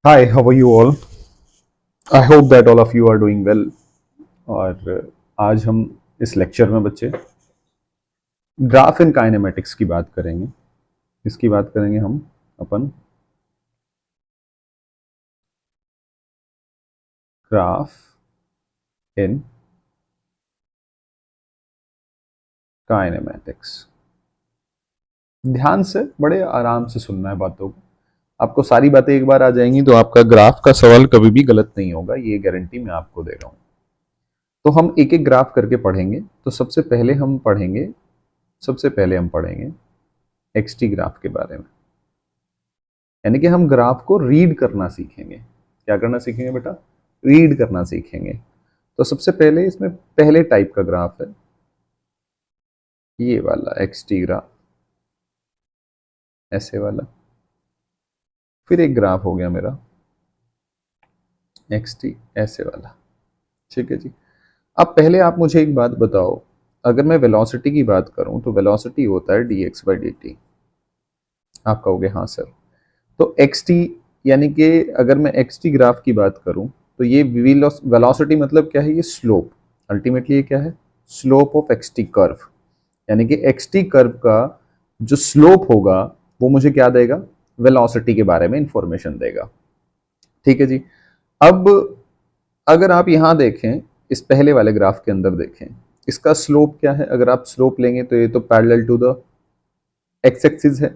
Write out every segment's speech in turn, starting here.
Hi, how are you all? I hope that all of you are doing well. और आज हम इस lecture में बच्चे ग्राफ इन काइनेमेटिक्स की बात करेंगे। इसकी बात करेंगे हम अपन ग्राफ इन काइनेमेटिक्स। ध्यान से बड़े आराम से सुनना है बातों को। आपको सारी बातें एक बार आ जाएंगी तो आपका ग्राफ का सवाल कभी भी गलत नहीं होगा, ये गारंटी मैं आपको दे रहा हूँ। तो हम एक एक ग्राफ करके पढ़ेंगे। तो सबसे पहले हम पढ़ेंगे एक्सटी ग्राफ के बारे में। यानी कि हम ग्राफ को रीड करना सीखेंगे। क्या करना सीखेंगे बेटा? रीड करना सीखेंगे। तो सबसे पहले इसमें पहले टाइप का ग्राफ है ये वाला एक्स टी ग्राफ, ऐसे वाला। फिर एक ग्राफ हो गया मेरा एक्स टी ऐसे वाला। ठीक है जी। अब पहले आप मुझे एक बात बताओ, अगर मैं वेलोसिटी की बात करूं तो वेलोसिटी होता है d x by D T. आप कहोगे हाँ सर। तो एक्स टी यानी कि अगर मैं एक्स टी ग्राफ की बात करूं तो ये वेलोसिटी मतलब क्या है? ये स्लोप। अल्टीमेटली ये क्या है? Slope of x T curve. यानी कि एक्स टी कर्व का जो स्लोप होगा वो मुझे क्या देगा? वेलोसिटी के बारे में इंफॉर्मेशन देगा। ठीक है जी। अब अगर आप यहां देखें, इस पहले वाले ग्राफ के अंदर देखें, इसका स्लोप क्या है? अगर आप स्लोप लेंगे तो ये तो parallel to the x axis है।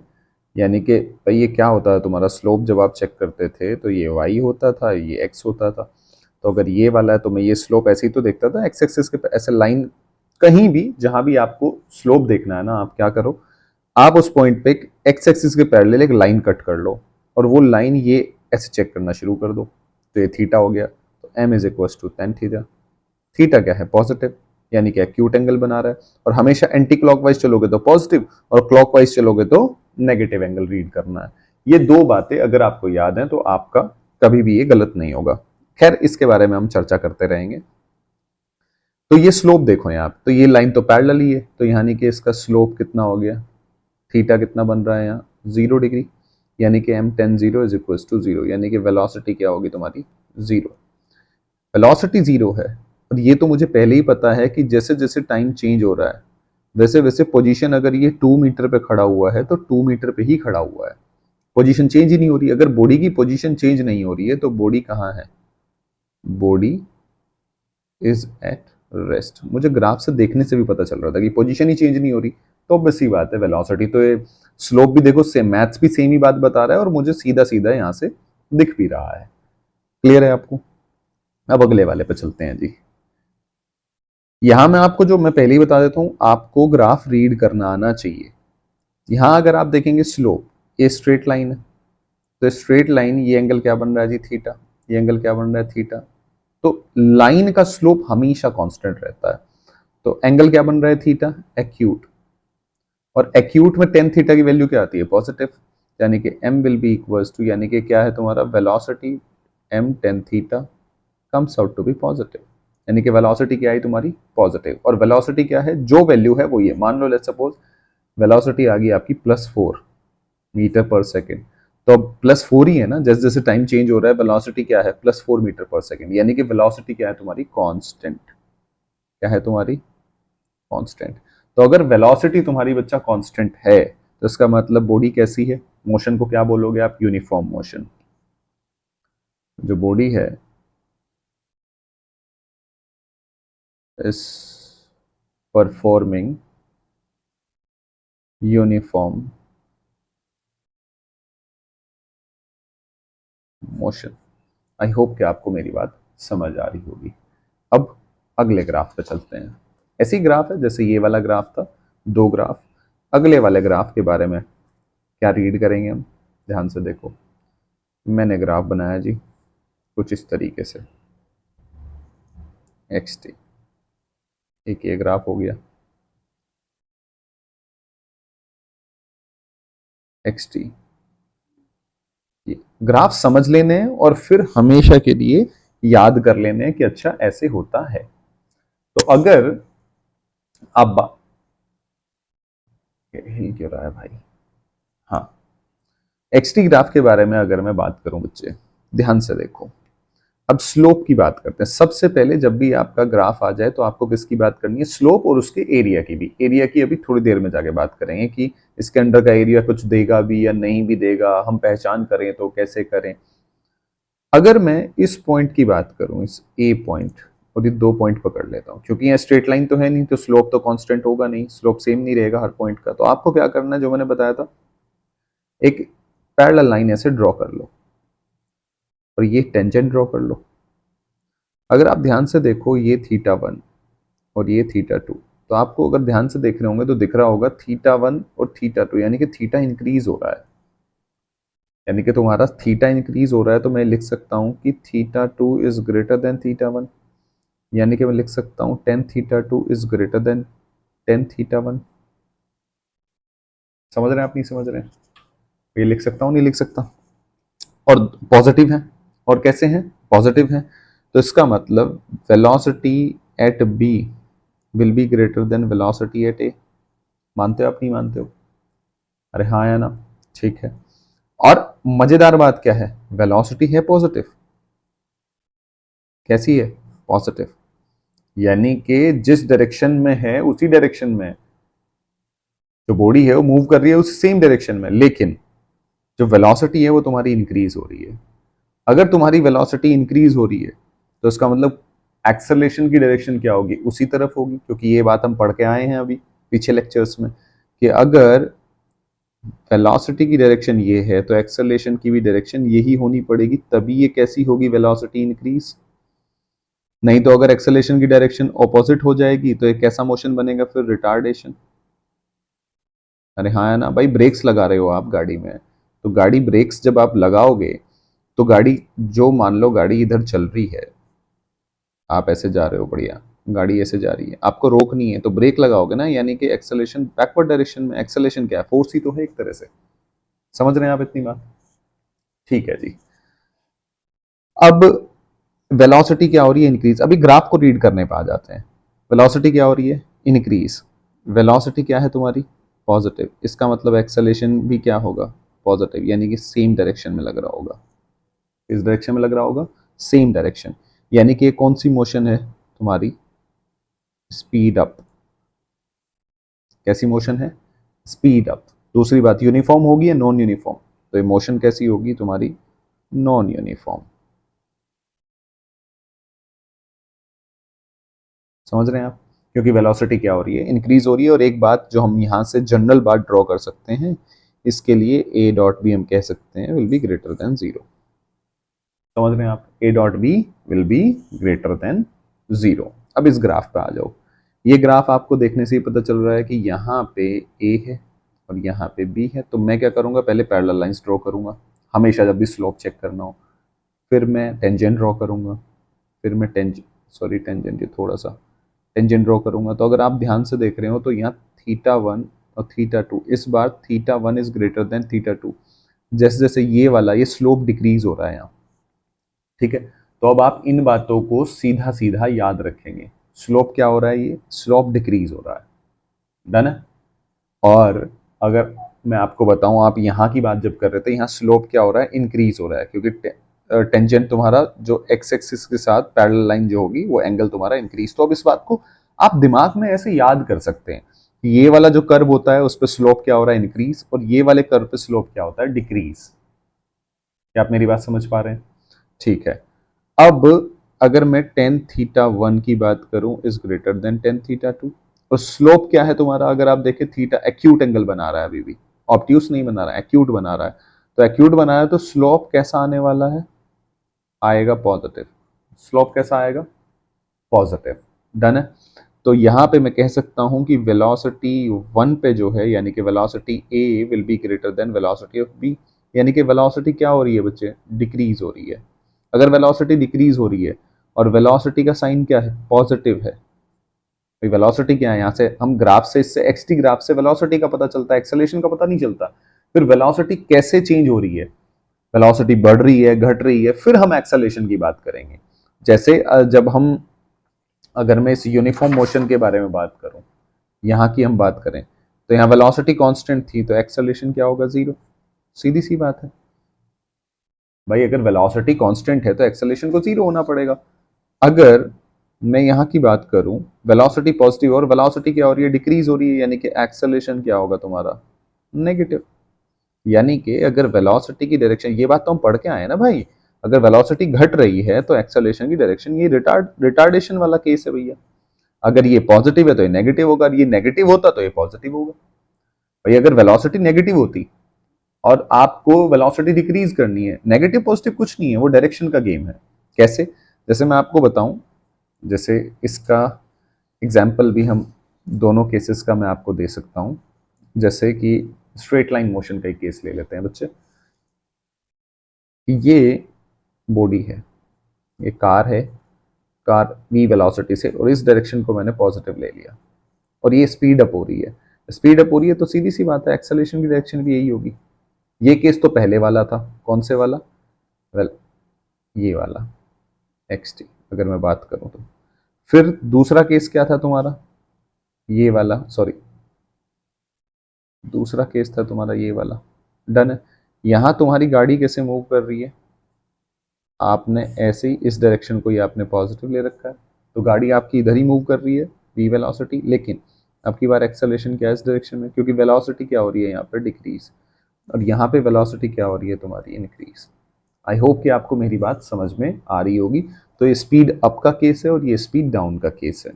यानी कि भाई ये क्या होता है तुम्हारा स्लोप, जब आप चेक करते थे तो ये y होता था, ये x होता था। तो अगर ये वाला है तो मैं ये स्लोप ऐसे ही तो देखता था एक्स एक्सिस के ऐसे लाइन। कहीं भी जहां भी आपको स्लोप देखना है ना, आप क्या करो, आप उस पॉइंट पे एक्स एक्सिस के पैरेलल एक लाइन कट कर लो और वो लाइन ये ऐसे चेक करना शुरू कर दो। तो ये थीटा हो गया। तो m is equal to tan theta. Theta क्या है? पॉजिटिव। यानी कि एक्यूट एंगल बना रहा है। और हमेशा एंटी क्लॉकवाइज चलोगे तो पॉजिटिव, और क्लॉकवाइज चलोगे तो नेगेटिव एंगल रीड करना है। ये दो बातें अगर आपको याद हैं तो आपका कभी भी ये गलत नहीं होगा। खैर, इसके बारे में हम चर्चा करते रहेंगे। तो ये स्लोप देखो यहाँ, तो ये लाइन तो पैरेलल ही है, तो यानी कि इसका स्लोप कितना हो गया? थीटा कितना बन रहा है यहाँ? 0 डिग्री। यानी कि m tan 0 is equal to 0। यानी कि वेलोसिटी क्या होगी तुम्हारी? 0। वेलोसिटी 0 है। और ये तो मुझे पहले ही पता है कि जैसे जैसे टाइम चेंज हो रहा है वैसे वैसे पोजीशन, अगर ये 2 मीटर पे खड़ा हुआ है तो 2 मीटर पे ही खड़ा हुआ है। पोजीशन चेंज ही नहीं हो रही। अगर बॉडी की पोजीशन चेंज नहीं हो रही है तो बॉडी कहाँ है? Body is at rest. मुझे ग्राफ से देखने से भी पता चल रहा था कि पोजीशन ही चेंज नहीं हो रही। तो बस ही बात है, वेलोसिटी तो ये स्लोप भी देखो सेम, मैथ्स भी सेम ही बात बता रहा है और मुझे सीधा सीधा यहाँ से दिख भी रहा है। क्लियर है आपको? अब अगले वाले पे चलते हैं जी। यहां मैं आपको, जो मैं पहले ही बता देता हूं, आपको ग्राफ रीड करना आना चाहिए। यहां अगर आप देखेंगे स्लोप, ये स्ट्रेट लाइन है। तो स्ट्रेट लाइन, ये एंगल क्या बन रहा है जी? थीटा। ये एंगल क्या बन रहा है? थीटा। तो लाइन का स्लोप हमेशा कांस्टेंट रहता है। तो एंगल क्या बन रहा है? थीटा। एक्यूट। और एक्यूट में टेन थीटा की वैल्यू क्या आती है? पॉजिटिव। यानी कि m will be equals to, यानी कि क्या है तुम्हारा? Velocity m tan theta comes out to be positive. यानी कि वेलोसिटी क्या है तुम्हारी? पॉजिटिव। और वेलोसिटी क्या है? जो वैल्यू है वो ये मान लो। लेट्स सपोज वेलोसिटी आ गई आपकी +4 मीटर पर सेकेंड। तो अब +4 ही है ना, जैसे जैसे टाइम चेंज हो रहा है वेलोसिटी क्या है? +4 मीटर पर सेकेंड। यानी कि वेलोसिटी क्या है तुम्हारी? कांस्टेंट। क्या है तुम्हारी? कांस्टेंट। तो अगर वेलोसिटी तुम्हारी बच्चा कांस्टेंट है तो इसका मतलब बॉडी कैसी है? मोशन को क्या बोलोगे आप? Uniform motion. जो बॉडी है is performing uniform motion. I hope कि आपको मेरी बात समझ आ रही होगी। अब अगले ग्राफ पे चलते हैं। ऐसी ग्राफ है जैसे ये वाला ग्राफ था, दो ग्राफ। अगले वाले ग्राफ के बारे में क्या रीड करेंगे हम? ध्यान से देखो। मैंने ग्राफ बनाया जी कुछ इस तरीके से, एक्स टी। एक ये ग्राफ हो गया एक्स टी। ग्राफ समझ लेने हैं और फिर हमेशा के लिए याद कर लेने हैं कि अच्छा ऐसे होता है। तो अगर आप हिल क्यों रहा है भाई? हाँ, एक्स टी ग्राफ के बारे में अगर मैं बात करूं बच्चे, ध्यान से देखो, अब स्लोप की बात करते हैं। सबसे पहले जब भी आपका ग्राफ आ जाए तो आपको किसकी बात करनी है? स्लोप और उसके एरिया की भी। एरिया की अभी थोड़ी देर में जाके बात करेंगे कि इसके अंडर का एरिया कुछ देगा भी या नहीं भी देगा, हम पहचान करें तो कैसे करें। अगर मैं इस पॉइंट की बात करूं, इस ए पॉइंट, और ये 2 पॉइंट पकड़ लेता हूं, क्योंकि यहाँ स्ट्रेट लाइन तो है नहीं तो स्लोप तो कांस्टेंट होगा नहीं, स्लोप सेम नहीं रहेगा हर पॉइंट का। तो आपको क्या करना है, जो मैंने बताया था, एक पैरेलल लाइन ऐसे ड्रॉ कर लो और ये टेंजेंट ड्रॉ कर लो। अगर आप ध्यान से देखो, ये θ1 और ये θ2, तो आपको अगर ध्यान से देख रहे होंगे तो दिख रहा होगा θ1 और θ2, यानी कि थीटा इंक्रीज हो रहा है, यानी कि तुम्हारा थीटा इंक्रीज हो रहा है। तो मैं लिख सकता हूं कि θ2 इज ग्रेटर देन θ1, यानी कि मैं लिख सकता हूं tan θ2 is greater than tan θ1। समझ रहे हैं आप, नहीं समझ रहे हैं? ये लिख सकता हूं, नहीं लिख सकता? और पॉजिटिव है, और कैसे हैं? पॉजिटिव है। तो इसका मतलब velocity at B will be greater than velocity at A. मानते हो आप, नहीं मानते हो? अरे हाँ या ना? ठीक है। और मजेदार बात क्या है, वेलोसिटी है पॉजिटिव। कैसी है? पॉजिटिव, यानी कि जिस डायरेक्शन में है उसी डायरेक्शन में जो बॉडी है वो मूव कर रही है, उस सेम डायरेक्शन में, लेकिन जो वेलोसिटी है वो तुम्हारी इंक्रीज हो रही है। अगर तुम्हारी वेलोसिटी इंक्रीज हो रही है तो इसका मतलब एक्सेलरेशन की डायरेक्शन क्या होगी? उसी तरफ होगी, क्योंकि ये बात हम पढ़ के आए हैं अभी पीछे लेक्चर्स में कि अगर वेलोसिटी की डायरेक्शन ये है तो एक्सेलरेशन की भी डायरेक्शन यही होनी पड़ेगी, तभी ये कैसी होगी? Velocity increase. नहीं तो अगर एक्सेलरेशन की डायरेक्शन ऑपोजिट हो जाएगी तो एक कैसा मोशन बनेगा फिर? रिटार्डेशन। अरे हाँ या ना भाई? ब्रेक्स लगा रहे हो आप गाड़ी में, तो गाड़ी ब्रेक्स जब आप लगाओगे तो गाड़ी, जो मान लो गाड़ी इधर चल रही है, आप ऐसे जा रहे हो, बढ़िया गाड़ी ऐसे जा रही है, आपको रोकनी है तो ब्रेक लगाओगे ना, यानी कि एक्सेलरेशन बैकवर्ड डायरेक्शन में। एक्सेलरेशन क्या है? फोर्स ही तो है एक तरह से। समझ रहे हैं आप इतनी बात? ठीक है जी। अब वेलोसिटी क्या हो रही है? इंक्रीज। अभी ग्राफ को रीड करने पे आ जाते हैं। वेलोसिटी क्या हो रही है? इंक्रीज। वेलोसिटी क्या है तुम्हारी? पॉजिटिव। इसका मतलब एक्सेलरेशन भी क्या होगा? पॉजिटिव, यानी कि सेम डायरेक्शन में लग रहा होगा। इस डायरेक्शन में लग रहा होगा, सेम डायरेक्शन, यानी कि कौन सी मोशन है तुम्हारी? Speed up. कैसी मोशन है? Speed up. दूसरी बात, यूनिफॉर्म होगी या नॉन यूनिफॉर्म? तो ये मोशन कैसी होगी तुम्हारी? Non uniform. समझ रहे हैं आप? क्योंकि वेलोसिटी क्या हो रही है? इंक्रीज हो रही है। और एक बात जो हम यहां से जनरल बात ड्रॉ कर सकते हैं, इसके लिए ए डॉट बी हम कह सकते हैं will be greater than zero. समझ रहे हैं आप? A dot b will be greater than zero. अब इस ग्राफ पे आ जाओ। ये ग्राफ आपको देखने से ही पता चल रहा है कि यहाँ पे ए है और यहाँ पे बी है। तो मैं क्या करूंगा, पहले पैरेलल लाइंस ड्रॉ करूंगा हमेशा जब भी स्लोप चेक करना हो। फिर मैं टेंजेंट ड्रॉ करूंगा। फिर मैं टेंजेंट, ये थोड़ा सा टेंजेंट ड्रॉ करूंगा। तो अगर आप ध्यान से देख रहे हो तो यहाँ θ1 और θ2, इस बार θ1 इज ग्रेटर देन θ2। जैसे जैसे ये वाला ये स्लोप डिक्रीज हो रहा है यहाँ, ठीक है? तो अब आप इन बातों को सीधा सीधा याद रखेंगे। स्लोप क्या हो रहा है? ये स्लोप डिक्रीज हो रहा है। डन है? और अगर मैं आपको बताऊं, आप यहाँ की बात जब कर रहे थे, यहाँ स्लोप क्या हो रहा है? इंक्रीज हो रहा है, क्योंकि टेंजेंट तुम्हारा जो एक्स एक्सिस के साथ पैरेलल लाइन जो होगी वो एंगल तुम्हारा इंक्रीज। तो अब इस बात को आप दिमाग में ऐसे याद कर सकते हैं कि ये वाला जो कर्व होता है उस पर स्लोप क्या हो रहा है? इंक्रीज। और ये वाले कर्व पे स्लोप क्या होता है? डिक्रीज। क्या आप मेरी बात समझ पा रहे हैं? ठीक है। अब अगर मैं टेन थीटा वन की बात करूं is greater then tan theta two, तो स्लोप क्या है तुम्हारा? अगर आप देखें, थीटा एक्यूट एंगल बना रहा है अभी भी, ऑब्ट्यूस नहीं बना रहा है, एक्यूट बना रहा है। तो एक्यूट बना रहा है तो स्लोप कैसा आने वाला है? आएगा पॉजिटिव। स्लोप कैसा आएगा? पॉजिटिव। डन है? तो यहां पे मैं कह सकता हूं कि वेलोसिटी वन पे जो है, यानी कि velocity a will be greater than velocity of b. यानी कि वेलोसिटी क्या हो रही है बच्चे? डिक्रीज हो रही है। अगर वेलोसिटी डिक्रीज हो रही है और वेलोसिटी का साइन क्या है? पॉजिटिव है। वेलोसिटी क्या है? यहाँ से हम ग्राफ से, इससे एक्सटी ग्राफ से वेलोसिटी का पता चलता है, एक्सेलरेशन का पता नहीं चलता। फिर वेलोसिटी कैसे चेंज हो रही है? वेलोसिटी बढ़ रही है, घट रही है, फिर हम एक्सेलरेशन की बात करेंगे। जैसे जब हम, अगर मैं इस यूनिफॉर्म मोशन के बारे में बात करूं, यहाँ की हम बात करें, तो यहाँ वेलोसिटी कांस्टेंट थी तो एक्सेलरेशन क्या होगा? जीरो। सीधी सी बात है। भाई अगर वेलोसिटी कांस्टेंट है तो एक्सेलरेशन को जीरो होना पड़ेगा। अगर मैं यहाँ की बात करूं, वेलोसिटी पॉजिटिव और वेलोसिटी क्या हो रही है, डिक्रीज हो रही है, यानी कि एक्सेलरेशन क्या होगा तुम्हारा, नेगेटिव। यानी कि अगर वेलोसिटी की डायरेक्शन, ये बात तो हम पढ़ के आए ना भाई, अगर वेलोसिटी घट रही है तो एक्सेलरेशन की डायरेक्शन, ये रिटार्डेशन वाला केस है भैया। अगर ये पॉजिटिव है तो ये नेगेटिव होगा, ये नेगेटिव होता तो ये पॉजिटिव होगा। भाई अगर वेलोसिटी नेगेटिव होती और आपको वेलोसिटी डिक्रीज करनी है, नेगेटिव पॉजिटिव कुछ नहीं है, वो डायरेक्शन का गेम है। कैसे? जैसे मैं आपको बताऊं, जैसे इसका एग्जाम्पल भी हम दोनों केसेस का मैं आपको दे सकता हूं। जैसे कि स्ट्रेट लाइन मोशन का एक केस ले लेते हैं बच्चे। ये बॉडी है, ये कार है, कार v वेलोसिटी से, और इस डायरेक्शन को मैंने पॉजिटिव ले लिया और ये स्पीड अप हो रही है। स्पीड अप हो रही है तो सीधी सी बात है एक्सेलरेशन की डायरेक्शन भी यही होगी। ये केस तो पहले वाला था, कौन से वाला, वेल ये वाला xt, अगर मैं बात करूं तो। फिर दूसरा केस क्या था तुम्हारा, ये वाला, सॉरी दूसरा केस था तुम्हारा ये वाला। डन है। यहां तुम्हारी गाड़ी कैसे मूव कर रही है, आपने ऐसे ही इस डायरेक्शन को ही आपने पॉजिटिव ले रखा है, तो गाड़ी आपकी इधर ही मूव कर रही है v वेलोसिटी, लेकिन अब की बार एक्सेलरेशन क्या है इस डायरेक्शन में, क्योंकि वेलोसिटी क्या हो रही है यहाँ पर, डिक्रीज, और यहाँ पे वेलोसिटी क्या हो रही है तुम्हारी, इंक्रीज। आई होप कि आपको मेरी बात समझ में आ रही होगी। तो ये स्पीड अप का केस है और ये स्पीड डाउन का केस है।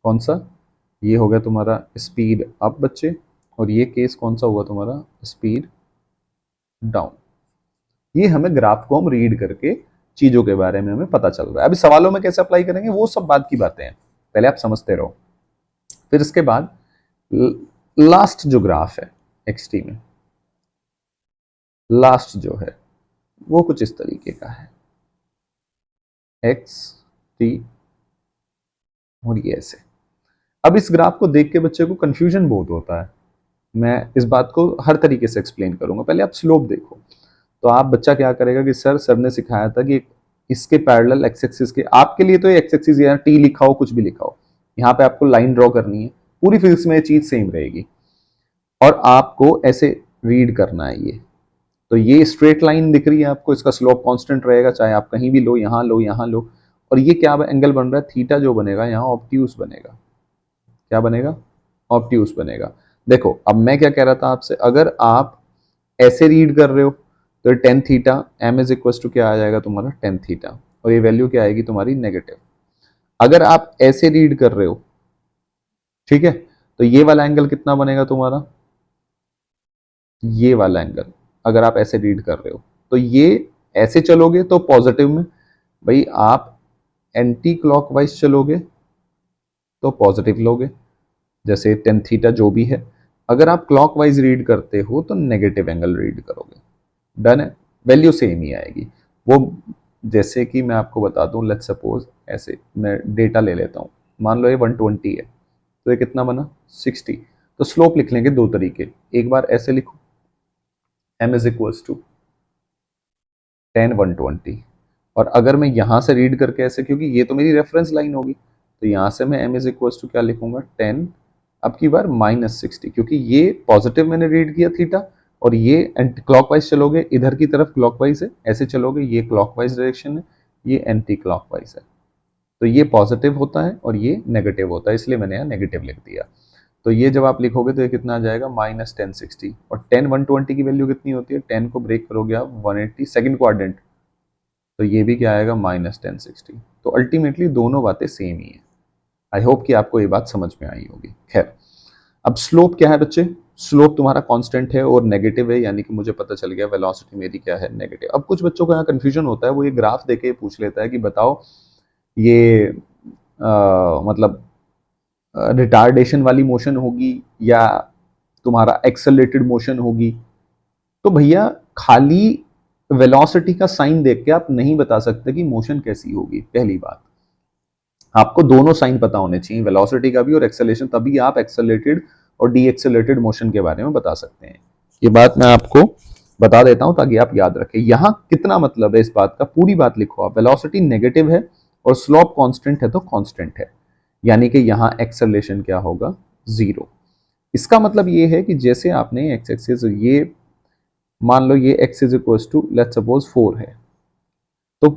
कौन सा, ये हो गया तुम्हारा स्पीड अप बच्चे, और ये केस कौन सा हुआ तुम्हारा, स्पीड डाउन। ये हमें ग्राफ को हम रीड करके चीजों के बारे में हमें पता चल रहा है। अभी सवालों में कैसे अप्लाई करेंगे वो सब बात की बातें हैं, पहले आप समझते रहो। फिर इसके बाद लास्ट जो ग्राफ है एक्सटी में, लास्ट जो है वो कुछ इस तरीके का है, एक्स टी, और ये ऐसे। अब इस ग्राफ को देख के बच्चे को कंफ्यूजन बहुत होता है, मैं इस बात को हर तरीके से एक्सप्लेन करूंगा। पहले आप स्लोप देखो, तो आप बच्चा क्या करेगा कि सर ने सिखाया था कि इसके पैरेलल एक्स एक्सिस के, आपके लिए तो ये एक्स एक्सिस या टी लिखा हो कुछ भी लिखा हो, यहाँ पे आपको लाइन ड्रॉ करनी है, पूरी फिजिक्स में ये चीज सेम रहेगी, और आपको ऐसे रीड करना है ये। तो ये स्ट्रेट लाइन दिख रही है आपको, इसका स्लोप कांस्टेंट रहेगा, चाहे आप कहीं भी लो, यहाँ लो, यहाँ लो। और ये क्या एंगल बन रहा है, थीटा जो बनेगा यहाँ ऑब्ट्यूस बनेगा। क्या बनेगा, ऑब्ट्यूस बनेगा। देखो अब मैं क्या कह रहा था आपसे, अगर आप ऐसे रीड कर रहे हो तो tan theta m is equal to क्या आ जाएगा तुम्हारा, टेन थीटा, और ये वैल्यू क्या आएगी तुम्हारी, नेगेटिव। अगर आप ऐसे रीड कर रहे हो, ठीक है, तो ये वाला एंगल कितना बनेगा तुम्हारा, ये वाला एंगल, अगर आप ऐसे रीड कर रहे हो तो ये ऐसे चलोगे तो पॉजिटिव में, भाई आप एंटी क्लॉकवाइज चलोगे तो पॉजिटिव लोगे, जैसे टेन थीटा जो भी है। अगर आप क्लॉकवाइज रीड करते हो तो नेगेटिव एंगल रीड करोगे। डन है, वैल्यू सेम ही आएगी वो। जैसे कि मैं आपको बता दूं, लेट्स सपोज ऐसे मैं डेटा ले लेता हूं, मान लो ये 120 है, तो ये कितना बना, 60। तो स्लोप लिख लेंगे दो तरीके, एक बार ऐसे लिखो, m इज इक्वल्स टू 10 120, और अगर मैं यहां से रीड करके ऐसे, क्योंकि ये तो मेरी रेफरेंस लाइन होगी, तो यहां से मैं m इज इक्वल्स टू क्या लिखूंगा, 10, अब की बार -60, क्योंकि ये पॉजिटिव मैंने रीड किया थीटा, और ये एंटी क्लॉकवाइज चलोगे, इधर की तरफ क्लॉकवाइज है, ऐसे चलोगे, ये क्लॉकवाइज डायरेक्शन है, ये एंटी क्लॉकवाइज है। तो ये पॉजिटिव होता है और ये नेगेटिव होता है, इसलिए मैंने यहाँ नेगेटिव लिख दिया। तो ये जब आप लिखोगे तो ये कितना आ जाएगा, -1060, और 10 120 की वैल्यू कितनी होती है, 10 को ब्रेक करोगे आप 180 सेकंड क्वाड्रेंट, तो ये भी क्या आएगा, -1060। तो अल्टीमेटली दोनों बातें सेम ही है। आई होप कि आपको ये बात समझ में आई होगी। खैर, अब स्लोप क्या है बच्चे, स्लोप तुम्हारा कांस्टेंट है और नेगेटिव है, यानी कि मुझे पता चल गया वेलोसिटी मेरी क्या है, नेगेटिव। अब कुछ बच्चों को यहाँ कंफ्यूजन होता है, वो ये ग्राफ देके पूछ लेता है कि बताओ ये मतलब रिटार्डेशन वाली मोशन होगी या तुम्हारा एक्सेलरेटेड मोशन होगी। तो भैया खाली वेलोसिटी का साइन देख के आप नहीं बता सकते कि मोशन कैसी होगी। पहली बात, आपको दोनों साइन पता होने चाहिए, वेलोसिटी का भी और एक्सेलरेशन, तभी आप एक्सेलरेटेड और डी एक्सेलरेटेड मोशन के बारे में बता सकते हैं। ये बात मैं आपको बता देता हूं ताकि आप याद रखें। यहां कितना मतलब है इस बात का, पूरी बात लिखो आप। वेलोसिटी नेगेटिव है और स्लोप कांस्टेंट है तो कांस्टेंट है, यानी कि यहां एक्सेलरेशन क्या होगा, 0। इसका मतलब ये है कि जैसे आपने एक्स एक्सिस, ये मान लो ये x is equal to let's suppose 4 है, तो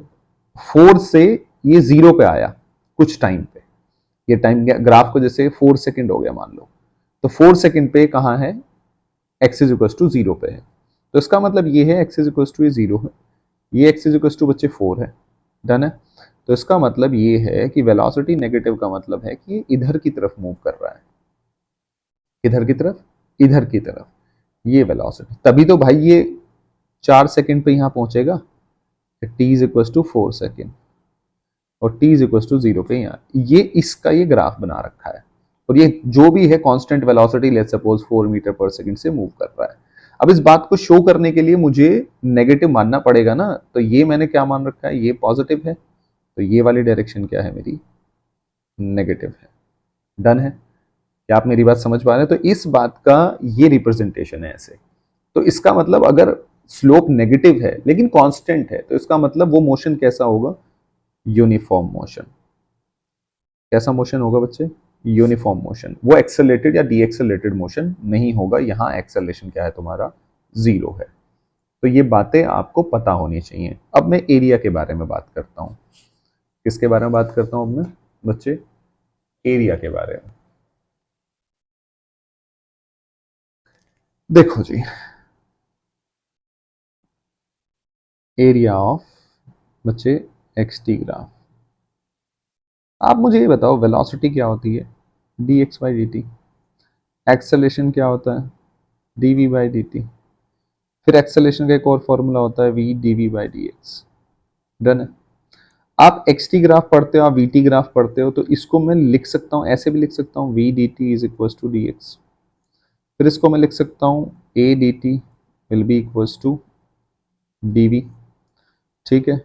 4 से ये 0 पे आया कुछ टाइम पे, ये टाइम ग्राफ को जैसे 4 सेकंड हो गया मान लो, तो 4 सेकंड पे कहाँ है, x इज इक्वल टू 0 पे है। तो इसका मतलब ये है x इज इक्वल टू 0 है, ये x इज इक्वल टू बच्चे 4 है। डन है। तो इसका मतलब ये है कि वेलोसिटी नेगेटिव का मतलब है कि इधर की तरफ मूव कर रहा है, इधर की तरफ, इधर की तरफ, ये वेलोसिटी। तभी तो भाई ये 4 सेकंड पे यहां पहुंचेगा, t is equal to 4 second, और t इज इक्वल टू 0 पे यहाँ, ये इसका ये ग्राफ बना रखा है। और ये जो भी है constant velocity, let's suppose 4 metre per second से मूव कर रहा है। अब इस बात को शो करने के लिए मुझे नेगेटिव मानना पड़ेगा ना, तो ये मैंने क्या मान रखा है, ये पॉजिटिव है, तो ये वाली डायरेक्शन क्या है मेरी, नेगेटिव है। डन है। क्या आप मेरी बात समझ पा रहे हैं? तो इस बात का ये रिप्रेजेंटेशन है ऐसे। तो इसका मतलब अगर स्लोप नेगेटिव है लेकिन कांस्टेंट है, तो इसका मतलब वो मोशन कैसा होगा, यूनिफॉर्म मोशन। कैसा मोशन होगा बच्चे, यूनिफॉर्म मोशन। वो एक्सेलरेटेड या डीएक्सेलरेटेड मोशन नहीं होगा। यहाँ एक्सेलरेशन क्या है तुम्हारा, 0 है। तो ये बातें आपको पता होनी चाहिए। अब मैं एरिया के बारे में बात करता हूँ। किसके बारे में बात करता हूँ अब मैं बच्चे, एरिया के बारे में। देखो जी, एरिया ऑफ बच्चे एक्स टी ग्राफ। आप मुझे ये बताओ वेलोसिटी क्या होती है, d x by D t. Acceleration क्या होता है, d we by D t. फिर एक्सेलेरेशन का एक और फॉर्मूला होता है v d we by D x. Done है। आप एक्स टी ग्राफ पढ़ते हो, आप वी टी ग्राफ पढ़ते हो, तो इसको मैं लिख सकता हूँ, ऐसे भी लिख सकता हूँ, v d t is equal to d x. फिर इसको मैं लिख सकता हूँ a d t will be equal to d v. ठीक है।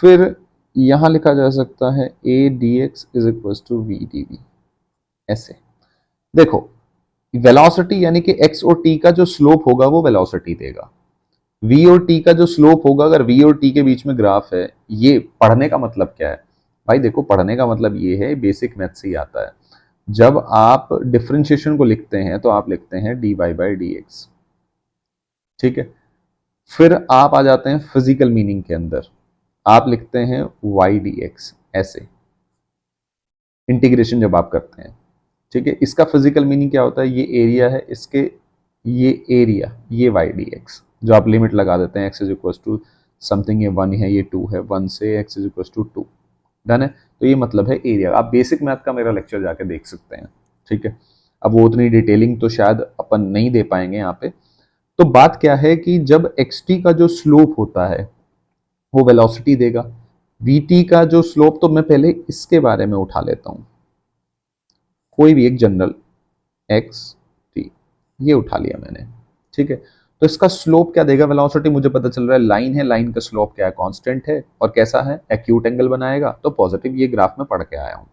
फिर यहां लिखा जा सकता है a d x is equal to v d v. ऐसे देखो, वेलोसिटी यानी कि एक्स और टी का जो स्लोप होगा वो वेलोसिटी देगा। v और t का जो स्लोप होगा, अगर v और t के बीच में ग्राफ है, ये पढ़ने का मतलब क्या है भाई, देखो पढ़ने का मतलब ये है, बेसिक मैथ से ही आता है। जब आप डिफरेंशिएशन को लिखते हैं तो आप लिखते हैं dy बाई डी एक्स। ठीक है। फिर आप आ जाते हैं फिजिकल मीनिंग के अंदर, आप लिखते हैं y डी एक्स। ऐसे इंटीग्रेशन जब आप करते हैं, ठीक है, इसका फिजिकल मीनिंग क्या होता है, ये एरिया है, इसके ये एरिया, ये वाई डी एक्स, जो आप लिमिट लगा देते हैं, x is equal to something, ये 1 है, ये 2 है, 1 से x is equal to 2। Done है। तो ये मतलब है एरिया। आप बेसिक मैथ का मेरा लेक्चर जाके देख सकते हैं। ठीक है। अब वो उतनी डिटेलिंग तो शायद अपन नहीं दे पाएंगे यहाँ पे। तो बात क्या है कि जब एक्स टी का जो स्लोप होता है वो वेलोसिटी देगा, वी टी का जो स्लोप, तो मैं पहले इसके बारे में उठा लेता हूं, कोई भी एक जनरल एक्स टी, ये उठा लिया मैंने। ठीक है। तो इसका स्लोप क्या देगा, वेलोसिटी मुझे पता चल रहा है लाइन है, लाइन का स्लोप क्या है, कांस्टेंट है, और कैसा है, एक्यूट एंगल बनाएगा, तो पॉजिटिव, ये ग्राफ में पढ़ के आया हूं।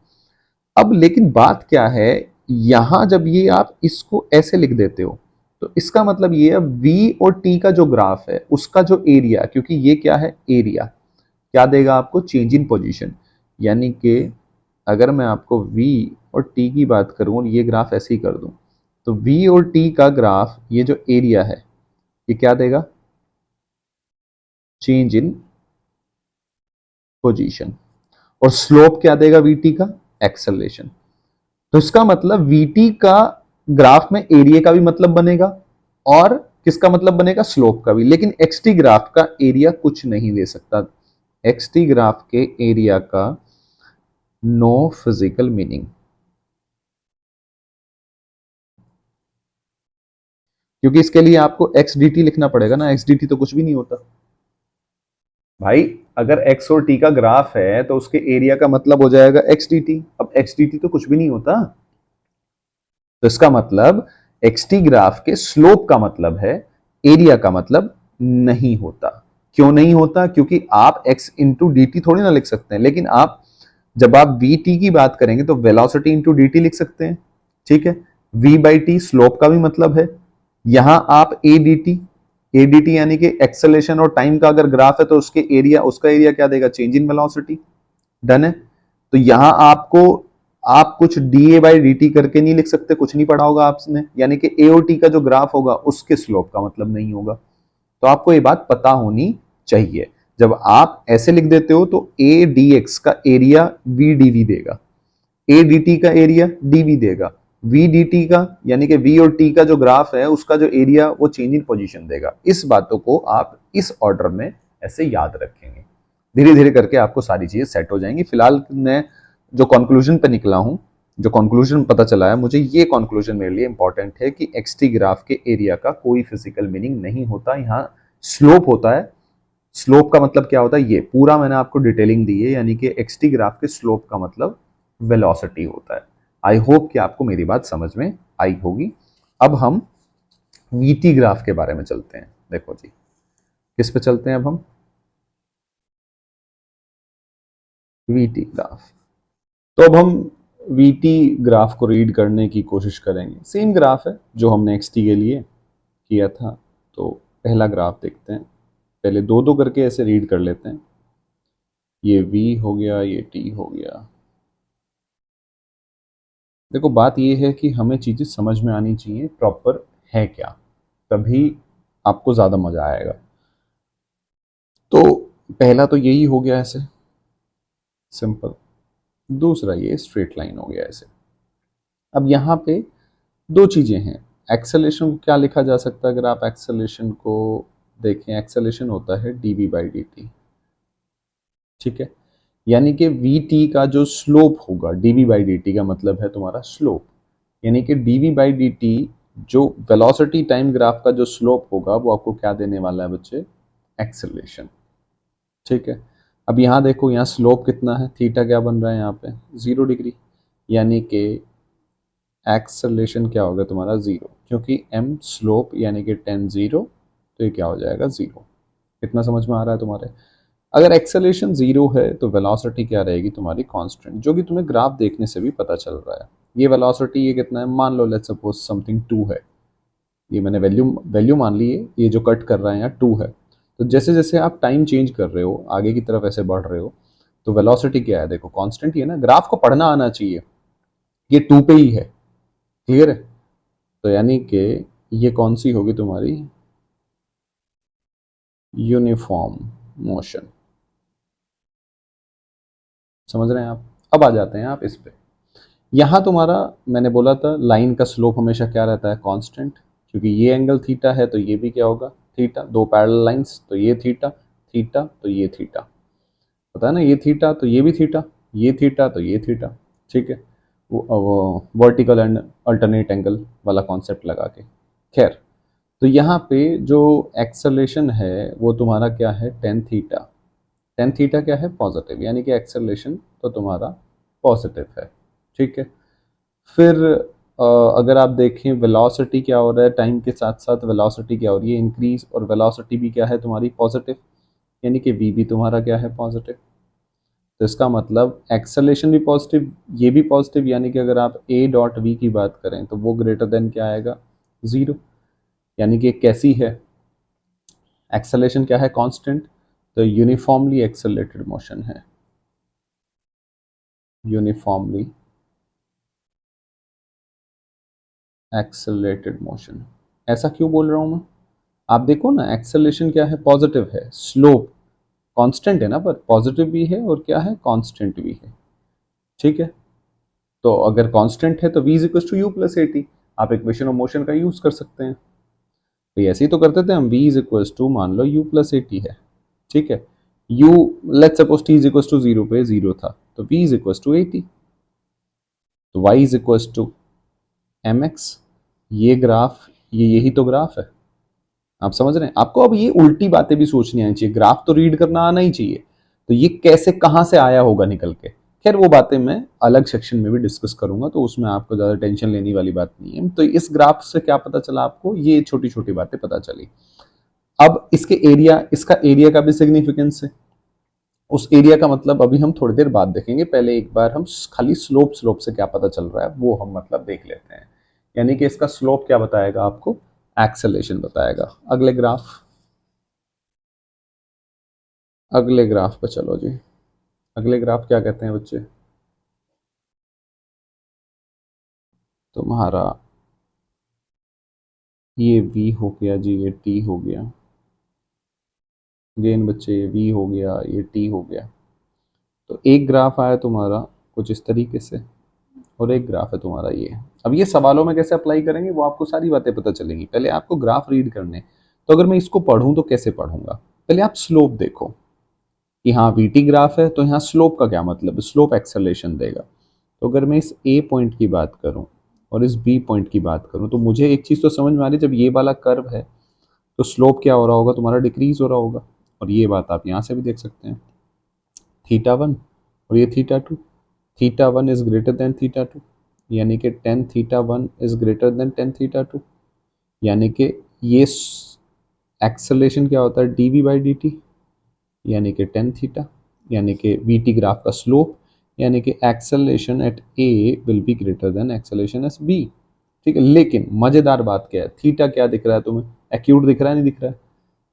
अब लेकिन बात क्या है, यहां जब ये आप इसको ऐसे लिख देते हो, तो इसका मतलब ये है v और t का जो ग्राफ है उसका जो एरिया, क्योंकि ये क्या है, एरिया क्या देगा आपको, चेंज इन पोजीशन। यानी कि अगर मैं आपको v और t की बात करूं, ये ग्राफ ऐसे ही कर दूं, तो v और t का ग्राफ, ये जो एरिया है, ये क्या देगा, चेंज इन पोजीशन। और स्लोप क्या देगा vt का, एक्सेलरेशन। तो इसका मतलब vt का ग्राफ में एरिया का भी मतलब बनेगा, और किसका मतलब बनेगा, स्लोप का भी। लेकिन xt ग्राफ का एरिया कुछ नहीं दे सकता, xt ग्राफ के एरिया का नो फिजिकल मीनिंग, क्योंकि इसके लिए आपको एक्स डी टी लिखना पड़ेगा ना, एक्स डी टी तो कुछ भी नहीं होता भाई। अगर एक्स और टी का ग्राफ है तो उसके एरिया का मतलब हो जाएगा एक्स डी टी। अब एक्स डी टी तो कुछ भी नहीं होता, तो इसका मतलब एक्स टी ग्राफ के स्लोप का मतलब है, एरिया का मतलब नहीं होता। क्यों नहीं होता, क्योंकि आप एक्स इंटू डी टी थोड़ी ना लिख सकते हैं, लेकिन आप जब आप वी टी की बात करेंगे तो वेलोसिटी इंटू डी टी लिख सकते हैं। ठीक है। वी बाई टी स्लोप का भी मतलब है। यहां आप ए डी टी यानी कि एक्सेलेरेशन और टाइम का अगर ग्राफ है तो उसके एरिया, उसका एरिया क्या देगा, चेंज इन वेलोसिटी। डन है। तो यहां आपको, आप कुछ D A by D T करके नहीं लिख सकते, कुछ नहीं पढ़ा होगा आपने, यानी कि ए और टी का जो ग्राफ होगा उसके स्लोप का मतलब नहीं होगा। तो आपको ये बात पता होनी चाहिए। जब आप ऐसे लिख देते हो तो ए डी एक्स का एरिया वी डी वी देगा, ए डी टी का एरिया डी वी देगा, वी डी टी का यानी कि वी और टी का जो ग्राफ है उसका जो एरिया वो चेंज इन पोजीशन देगा। इस बातों को आप इस ऑर्डर में ऐसे याद रखेंगे, धीरे धीरे करके आपको सारी चीजें सेट हो जाएंगी। फिलहाल मैं जो कंक्लूजन पे निकला हूं, जो कंक्लूजन पता चला है मुझे, ये कंक्लूजन मेरे लिए इंपॉर्टेंट है कि एक्सटी ग्राफ के एरिया का कोई फिजिकल मीनिंग नहीं होता, यहाँ स्लोप होता है। स्लोप का मतलब क्या होता है ये पूरा मैंने आपको डिटेलिंग दी है, यानी कि एक्सटी ग्राफ के स्लोप का मतलब वेलोसिटी होता है। आई होप कि आपको मेरी बात समझ में आई होगी। अब हम वीटी ग्राफ के बारे में चलते हैं। देखो जी, किस पे चलते हैं अब हम, वीटी ग्राफ। तो अब हम वीटी ग्राफ को रीड करने की कोशिश करेंगे। सेम ग्राफ है जो हमने एक्सटी के लिए किया था। तो पहला ग्राफ देखते हैं, पहले दो दो करके ऐसे रीड कर लेते हैं। ये वी हो गया, ये टी हो गया। देखो बात ये है कि हमें चीजें समझ में आनी चाहिए प्रॉपर है क्या, तभी आपको ज्यादा मजा आएगा। तो पहला तो यही हो गया ऐसे सिंपल, दूसरा ये स्ट्रेट लाइन हो गया ऐसे। अब यहाँ पे दो चीजें हैं। एक्सेलेरेशन को क्या लिखा जा सकता है, अगर आप एक्सेलेरेशन को देखें, एक्सेलेरेशन होता है डीवी बाई डी टी, ठीक है। यानी कि वी टी का जो स्लोप होगा, डीवी बाई डी टी का मतलब है तुम्हारा स्लोप, यानी कि डीवी बाई डी टी जो वेलोसिटी टाइम ग्राफ का जो स्लोप होगा वो आपको क्या देने वाला है बच्चे, एक्सेलरेशन, ठीक है। अब यहाँ देखो, यहाँ स्लोप कितना है, थीटा क्या बन रहा है यहाँ पे 0 डिग्री, यानी कि एक्सेलरेशन क्या होगा तुम्हारा 0, क्योंकि एम स्लोप यानी कि 10 0, तो ये क्या हो जाएगा 0। कितना समझ में आ रहा है तुम्हारे। अगर एक्सेलरेशन 0 है तो वेलोसिटी क्या रहेगी तुम्हारी, कांस्टेंट, जो कि तुम्हें ग्राफ देखने से भी पता चल रहा है। ये वेलोसिटी ये कितना है, मान लो लेट्स सपोज समथिंग 2 है, ये मैंने वैल्यू वैल्यू मान ली है, ये जो कट कर रहा है यहाँ 2 है। तो जैसे जैसे आप टाइम चेंज कर रहे हो, आगे की तरफ ऐसे बढ़ रहे हो, तो वेलोसिटी क्या है, देखो कांस्टेंट ही है ना, ग्राफ को पढ़ना आना चाहिए। ये 2 पे ही है, क्लियर है। तो यानी कि ये कौन सी होगी तुम्हारी, यूनिफॉर्म मोशन, समझ रहे हैं आप। अब आ जाते हैं आप इस पे। यहाँ तुम्हारा मैंने बोला था लाइन का स्लोप हमेशा क्या रहता है, कांस्टेंट, क्योंकि ये एंगल थीटा है तो ये भी क्या होगा थीटा, दो पैरेलल लाइंस तो ये थीटा, थीटा तो ये थीटा, पता है ना, ये थीटा तो ये भी थीटा, ये थीटा तो ये थीटा, ठीक है। वो वर्टिकल एंड अल्टरनेट एंगल वाला कॉन्सेप्ट लगा के, खैर। तो यहाँ पे जो एक्सेलरेशन है वो तुम्हारा क्या है, टेन थीटा। टेन थीटा क्या है, पॉजिटिव, यानी कि एक्सेलरेशन तो तुम्हारा पॉजिटिव है, ठीक है। फिर अगर आप देखें वेलोसिटी क्या हो रहा है, टाइम के साथ साथ वेलोसिटी क्या हो रही है, इंक्रीज, और वेलोसिटी भी क्या है तुम्हारी पॉजिटिव, यानी कि वी भी तुम्हारा क्या है पॉजिटिव। तो इसका मतलब एक्सेलरेशन भी पॉजिटिव, ये भी पॉजिटिव, यानी कि अगर आप ए डॉट वी की बात करें तो वो ग्रेटर देन क्या आएगा, 0। यानी कि कैसी है, एक्सेलरेशन क्या है कांस्टेंट, तो यूनिफॉर्मली एक्सेलरेटेड मोशन है, यूनिफॉर्मली एक्सेलरेटेड मोशन। ऐसा क्यों बोल रहा हूं मैं, आप देखो ना, एक्सेलरेशन क्या है, पॉजिटिव है, स्लोप कांस्टेंट है ना, पर पॉजिटिव भी है और क्या है, कांस्टेंट भी है, ठीक है। तो अगर कांस्टेंट है तो v is equal to u plus a t, आप इक्वेशन ऑफ मोशन का यूज कर सकते हैं। तो ऐसे ही तो करते थे हम, v इज इक्वल टू मान लो u प्लस ए टी है, ठीक है। u let's suppose t is equal to 0 पे 0 था, तो v is equal to a t, तो y is equal to M x. ये ग्राफ, ये यही तो ग्राफ है, आप समझ रहे हैं। आपको अब ये उल्टी बातें भी सोचनी आनी चाहिए, ग्राफ तो रीड करना आना ही चाहिए, तो ये कैसे कहां से आया होगा निकल के, खैर वो बातें मैं अलग सेक्शन में भी डिस्कस करूंगा, तो उसमें आपको ज्यादा टेंशन लेने वाली बात नहीं है। तो इस ग्राफ से क्या पता चला आपको, ये छोटी छोटी बातें पता चली। अब इसके एरिया, इसका एरिया का भी सिग्निफिकेंस है। उस एरिया का मतलब अभी हम थोड़ी देर बाद देखेंगे, पहले एक बार हम खाली स्लोप, स्लोप से क्या पता चल रहा है वो हम मतलब देख लेते हैं। यानी कि इसका स्लोप क्या बताएगा आपको, एक्सेलरेशन बताएगा। अगले ग्राफ, अगले ग्राफ पे चलो जी। अगले ग्राफ क्या कहते हैं बच्चे, तुम्हारा ये v हो गया जी, ये t हो गया, अगेन बच्चे ये v हो गया, ये t हो गया। तो एक ग्राफ आया तुम्हारा कुछ इस तरीके से और एक ग्राफ है तुम्हारा ये। अब ये सवालों में कैसे अप्लाई करेंगे वो आपको सारी बातें पता चलेंगी। पहले आपको ग्राफ रीड करने, तो अगर मैं इसको पढ़ूं तो कैसे पढ़ूंगा? पहले आप स्लोप देखो कि हाँ वीटी ग्राफ है, तो यहाँ स्लोप का क्या मतलब है? स्लोप एक्सेलरेशन देगा। तो अगर मैं इस ए पॉइंट की बात करूं और इस बी पॉइंट की बात करूं, तो मुझे एक चीज़ तो समझ में आ रही है, जब ये वाला कर्व है तो स्लोप क्या हो रहा होगा? तुम्हारा डिक्रीज हो रहा होगा। और ये बात आप यहाँ से भी देख सकते हैं, थीटा 1 और ये theta 2, theta 1 is greater then theta 2, यानी कि tan theta 1 is greater then tan theta 2, यानी कि ये एक्सेलरेशन क्या होता है? dv/dt, यानी कि टेन थीटा, यानी कि वीटी ग्राफ का स्लोप, यानी कि acceleration at a will be greater than acceleration as b. ठीक है, लेकिन मजेदार बात क्या है? थीटा क्या दिख रहा है तुम्हें? एक्यूट दिख रहा है, नहीं दिख रहा है?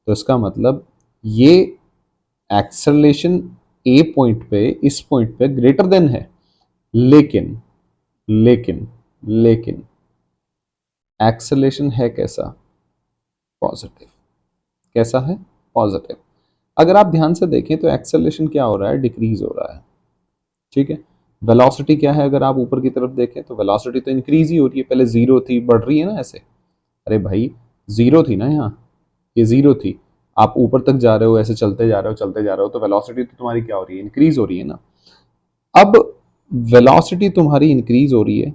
तो इसका मतलब ये एक्सेलरेशन ए पॉइंट पे, इस पॉइंट पे ग्रेटर देन है, लेकिन लेकिन लेकिन एक्सेलरेशन है कैसा? पॉजिटिव। कैसा है? पॉजिटिव। अगर आप ध्यान से देखें तो एक्सेलरेशन क्या हो रहा है? डिक्रीज हो रहा है। ठीक है, वेलोसिटी क्या है? अगर आप ऊपर की तरफ देखें तो वेलोसिटी तो इंक्रीज ही हो रही है, पहले जीरो थी, बढ़ रही है ना ऐसे। अरे भाई जीरो थी ना यहाँ, ये जीरो थी, आप ऊपर तक जा रहे हो, ऐसे चलते जा रहे हो चलते जा रहे हो, तो वेलोसिटी तो तुम्हारी क्या हो रही है? इंक्रीज हो रही है ना। अब वेलोसिटी तुम्हारी इंक्रीज हो रही है,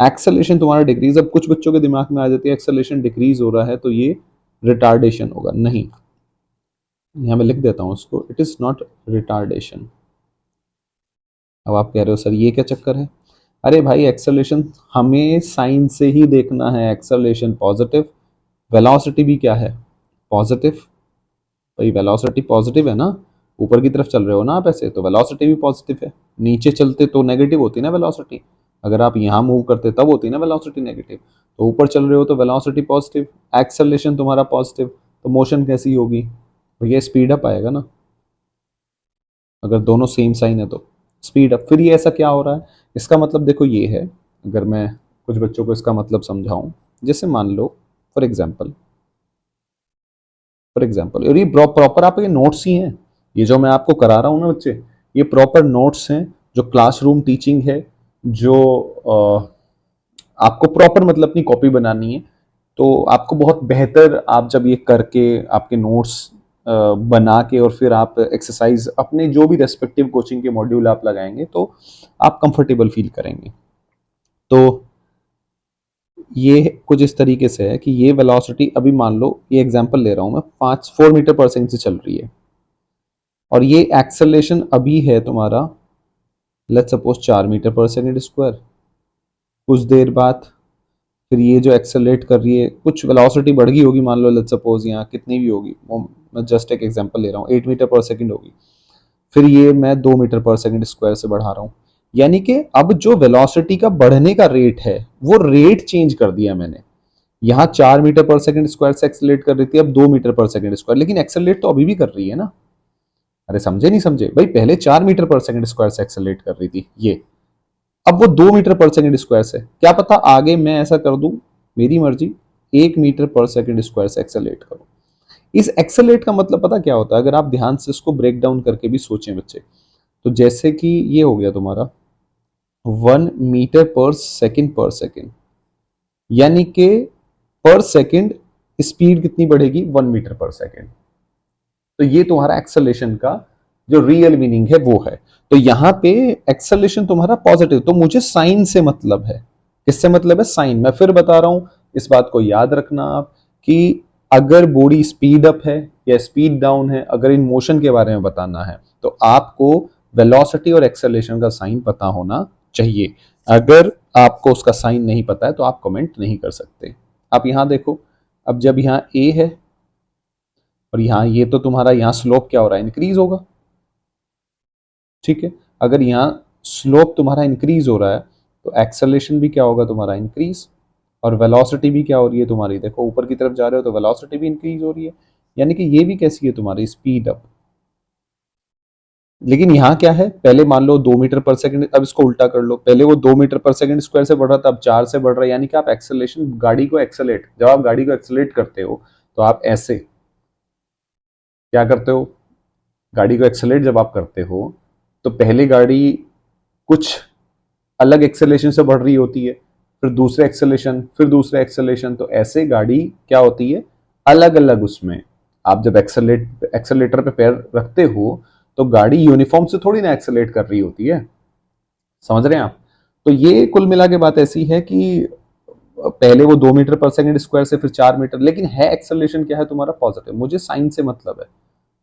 एक्सेलरेशन तुम्हारा डिक्रीज। अब कुछ बच्चों के दिमाग में आ जाती है एक्सेलरेशन डिक्रीज हो रहा है तो ये रिटार्डेशन होगा। नहीं, यहाँ मैं लिख देता हूँ उसको, इट इज नॉट रिटार्डेशन। अब आप कह रहे हो सर ये क्या चक्कर है? अरे भाई एक्सेलरेशन हमें साइन से ही देखना है, एक्सेलरेशन पॉजिटिव, वेलोसिटी भी क्या है? पॉजिटिव। भाई वेलोसिटी पॉजिटिव है ना, ऊपर की तरफ चल रहे हो ना आप ऐसे, तो वेलोसिटी भी पॉजिटिव है। नीचे चलते तो नेगेटिव होती ना वेलोसिटी, अगर आप यहाँ मूव करते तब होती ना वेलोसिटी नेगेटिव। तो ऊपर चल रहे हो तो वेलोसिटी पॉजिटिव, एक्सेलरेशन तुम्हारा पॉजिटिव, तो मोशन कैसी होगी? भैया स्पीड अप आएगा ना, अगर दोनों सेम साइन है तो स्पीड अप। फिर ये ऐसा क्या हो रहा है? इसका मतलब देखो ये है, अगर मैं कुछ बच्चों को इसका मतलब समझाऊं, जैसे मान लो फॉर एग्जांपल, और ये प्रॉपर आपके नोट्स ही हैं, ये जो मैं आपको करा रहा हूँ ना बच्चे, ये प्रॉपर नोट्स हैं, जो क्लासरूम टीचिंग है, जो आपको प्रॉपर मतलब अपनी कॉपी बनानी है, तो आपको बहुत बेहतर, आप जब ये करके आपके नोट्स बना के और फिर आप एक्सरसाइज अपने जो भी रेस्पेक्टिव कोचिंग के मॉड्यूल आप लगाएंगे तो आप कंफर्टेबल फील करेंगे। तो ये कुछ इस तरीके से है कि ये वेलोसिटी, अभी मान लो ये एग्जांपल ले रहा हूं मैं, 4 मीटर पर सेकंड से चल रही है, और ये एक्सेलरेशन अभी है तुम्हारा let's suppose 4 metre per second square. कुछ देर बाद फिर ये जो एक्सेलरेट कर रही है, कुछ वेलोसिटी बढ़ गई होगी, मान लो लेट्स सपोज यहाँ कितनी भी होगी, मैं जस्ट एक एग्जांपल ले रहा हूँ, 8 मीटर पर सेकंड होगी। फिर ये मैं 2 मीटर पर सेकंड स्क्वायर से बढ़ा रहा हूँ, यानी कि अब जो वेलोसिटी का बढ़ने का रेट है वो रेट चेंज कर दिया मैंने। यहाँ 4 मीटर पर सेकंड स्क्वायर से एक्सेलरेट कर रही थी, अब 2 मीटर पर सेकंड स्क्वायर, लेकिन एक्सेलरेट तो अभी भी कर रही है ना। अरे समझे नहीं समझे भाई? पहले 4 मीटर पर सेकंड स्क्वायर से एक्सेलरेट कर रही थी ये, अब वो 2 मीटर पर सेकंड स्क्वायर से, क्या पता आगे मैं ऐसा कर दूं, मेरी मर्जी, 1 मीटर पर सेकंड स्क्वायर से एक्सेलरेट करूं। इस एक्सेलरेट का मतलब पता क्या होता है? अगर आप ध्यान से इसको ब्रेक डाउन करके भी सोचें बच्चे, तो जैसे कि ये हो गया तुम्हारा 1 मीटर पर सेकंड, यानी कि पर सेकंड स्पीड कितनी बढ़ेगी? 1 मीटर पर सेकंड। तो ये तुम्हारा एक्सेलरेशन का जो रियल मीनिंग है वो है। तो यहां पे एक्सेलरेशन तुम्हारा पॉजिटिव, तो मुझे साइन से मतलब है। किससे मतलब है? साइन। मैं फिर बता रहा हूं, इस बात को याद रखना आप, कि अगर बॉडी स्पीड अप है या स्पीड डाउन है, अगर इन मोशन के बारे में बताना है तो आपको वेलोसिटी और एक्सेलरेशन का साइन पता होना चाहिए। अगर आपको उसका साइन नहीं पता है तो आप कमेंट नहीं कर सकते। आप यहां देखो, अब जब यहां ए है और यहाँ ये, तो तुम्हारा यहाँ स्लोप क्या हो रहा है? इंक्रीज होगा। ठीक है, अगर यहाँ स्लोप तुम्हारा इंक्रीज हो रहा है तो एक्सेलरेशन भी क्या होगा तुम्हारा? इंक्रीज। और वेलोसिटी भी क्या हो रही है तुम्हारी? देखो ऊपर की तरफ जा रहे हो तो वेलोसिटी भी इंक्रीज हो रही है, यानी कि ये भी कैसी है तुम्हारी? Speed up. लेकिन यहाँ क्या है? पहले मान लो 2 मीटर पर सेकंड, अब इसको उल्टा कर लो, पहले वो 2 मीटर पर सेकंड स्क्वायर से बढ़ रहा था, अब 4 से बढ़ रहा है, यानी कि आप एक्सेलरेशन, गाड़ी को एक्सेलेट, जब आप गाड़ी को एक्सेलेट करते हो तो आप ऐसे क्या करते हो, गाड़ी को एक्सेलरेट जब आप करते हो तो पहले गाड़ी कुछ अलग एक्सेलेरेशन से बढ़ रही होती है, फिर दूसरे एक्सेलेरेशन, फिर दूसरे एक्सेलेरेशन, तो ऐसे गाड़ी क्या होती है, अलग अलग उसमें आप जब एक्सेलेटर पे पैर रखते हो तो गाड़ी यूनिफॉर्म से थोड़ी ना एक्सेलेरेट कर रही होती है। समझ रहे हैं आप? तो ये कुल मिला के बात ऐसी है कि पहले वो 2 मीटर पर सेकंड स्क्वायर से फिर 4 मीटर, लेकिन है एक्सेलरेशन क्या है तुम्हारा, पॉजिटिव। मुझे साइन से मतलब है,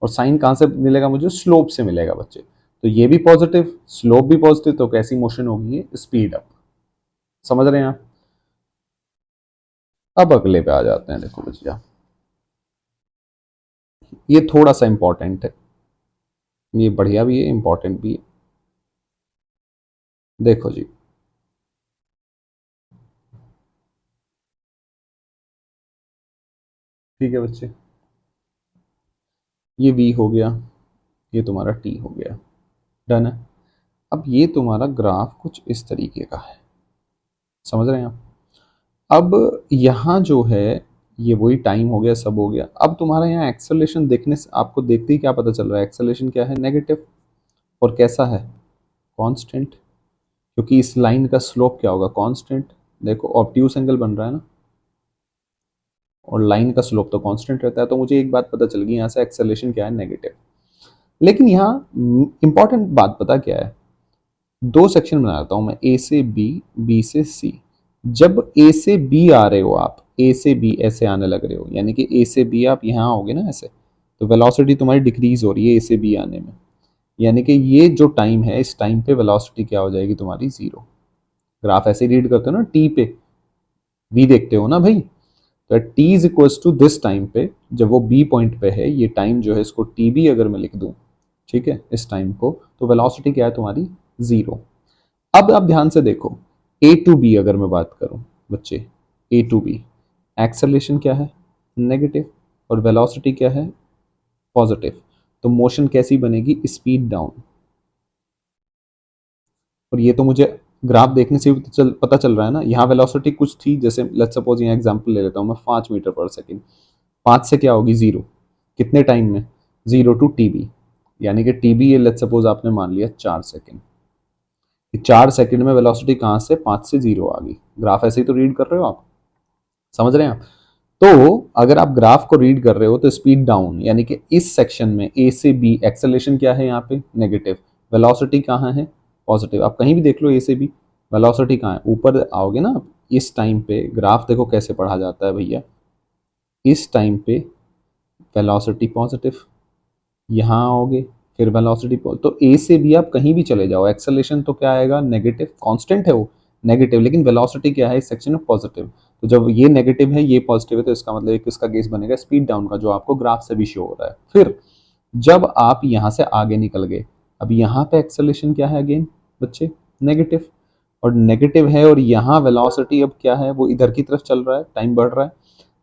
और साइन कहां से मिलेगा, मुझे स्लोप से मिलेगा बच्चे। तो ये भी पॉजिटिव, स्लोप भी पॉजिटिव, तो कैसी मोशन होगी, स्पीड अप। समझ रहे हैं आप? अब अगले पे आ जाते हैं, देखो भैया, ये थोड़ा सा इंपॉर्टेंट है, ये बढ़िया भी है, इंपॉर्टेंट भी है। देखो जी, ठीक है बच्चे, ये v हो गया, ये तुम्हारा t हो गया, डन है। अब ये तुम्हारा ग्राफ कुछ इस तरीके का है, समझ रहे हैं आप? अब यहाँ जो है, ये वही टाइम हो गया, सब हो गया। अब तुम्हारा यहाँ एक्सेलरेशन देखने से आपको देखते ही क्या पता चल रहा है, एक्सेलरेशन क्या है, नेगेटिव। और कैसा है, कांस्टेंट, क्योंकि इस लाइन का स्लोप क्या होगा, कांस्टेंट। देखो ऑब्ट्यूस एंगल बन रहा है ना, और लाइन का स्लोप तो कांस्टेंट रहता है, तो मुझे एक बात पता चल गई यहाँ से, एक्सेलरेशन क्या है, नेगेटिव। लेकिन यहाँ इंपॉर्टेंट बात पता क्या है, दो सेक्शन बना लेता हूं मैं, ए से बी, बी से सी। जब ए से बी आ रहे हो आप, ए से बी ऐसे आने लग रहे हो, यानी कि ए से बी आप यहाँ आओगे ना ऐसे, तो वेलोसिटी तुम्हारी डिक्रीज हो रही है ए से बी आने में, यानी कि ये जो टाइम है, इस टाइम पे वेलोसिटी क्या हो जाएगी तुम्हारी, जीरो। ग्राफ ऐसे रीड करते हो ना, टी पे वी देखते हो ना भाई, तो t is equal to this time पे, जब वो बी पॉइंट पे है, ये टाइम जो है इसको टी बी अगर मैं लिख दूं, ठीक है, इस टाइम को, तो वेलोसिटी क्या है तुम्हारी, जीरो। अब आप ध्यान से देखो, ए टू बी अगर मैं बात करूं बच्चे, ए टू बी, एक्सेलरेशन क्या है, नेगेटिव, और वेलोसिटी क्या है, पॉजिटिव। तो मोशन कैसी बनेगी, स्पीड डाउन। और ये तो मुझे ग्राफ देखने से भी पता चल रहा है ना, यहाँ वेलोसिटी कुछ थी, जैसे लेट्स सपोज यहाँ एग्जांपल ले लेता हूँ मैं, 5 मीटर पर सेकंड, 5 से क्या होगी, जीरो, कितने टाइम में, जीरो टू टी बी, यानी कि टी बी ये लेट्स सपोज आपने मान लिया 4 सेकंड, 4 सेकंड में वेलोसिटी कहाँ से, 5 से 0 आ गई। ग्राफ ऐसे ही तो रीड कर रहे हो आप, समझ रहे हैं आप? तो अगर आप ग्राफ को रीड कर रहे हो तो स्पीड डाउन, यानी कि इस सेक्शन में ए से बी एक्सेलरेशन क्या है, यहाँ पे नेगेटिव, वेलोसिटी कहाँ है, पॉजिटिव। आप कहीं भी देख लो ए से बी, वेलोसिटी कहाँ है, ऊपर आओगे ना आप, इस टाइम पे ग्राफ देखो कैसे पढ़ा जाता है भैया, इस टाइम पे वेलोसिटी पॉजिटिव, यहाँ आओगे, फिर वेलोसिटी, तो ए से बी आप कहीं भी चले जाओ, एक्सेलरेशन तो क्या आएगा, नेगेटिव, कांस्टेंट है वो नेगेटिव, लेकिन वेलोसिटी क्या है इस सेक्शन में, पॉजिटिव। तो जब ये नेगेटिव है, ये पॉजिटिव है, तो इसका मतलब किसका केस बनेगा, स्पीड डाउन का, जो आपको ग्राफ से भी शो हो रहा है। फिर जब आप यहाँ से आगे निकल गए, अब यहाँ पे एक्सेलरेशन क्या है अगेन बच्चे, नेगेटिव, और नेगेटिव है, और यहाँ वेलोसिटी अब क्या है, वो इधर की तरफ चल रहा है, टाइम बढ़ रहा है,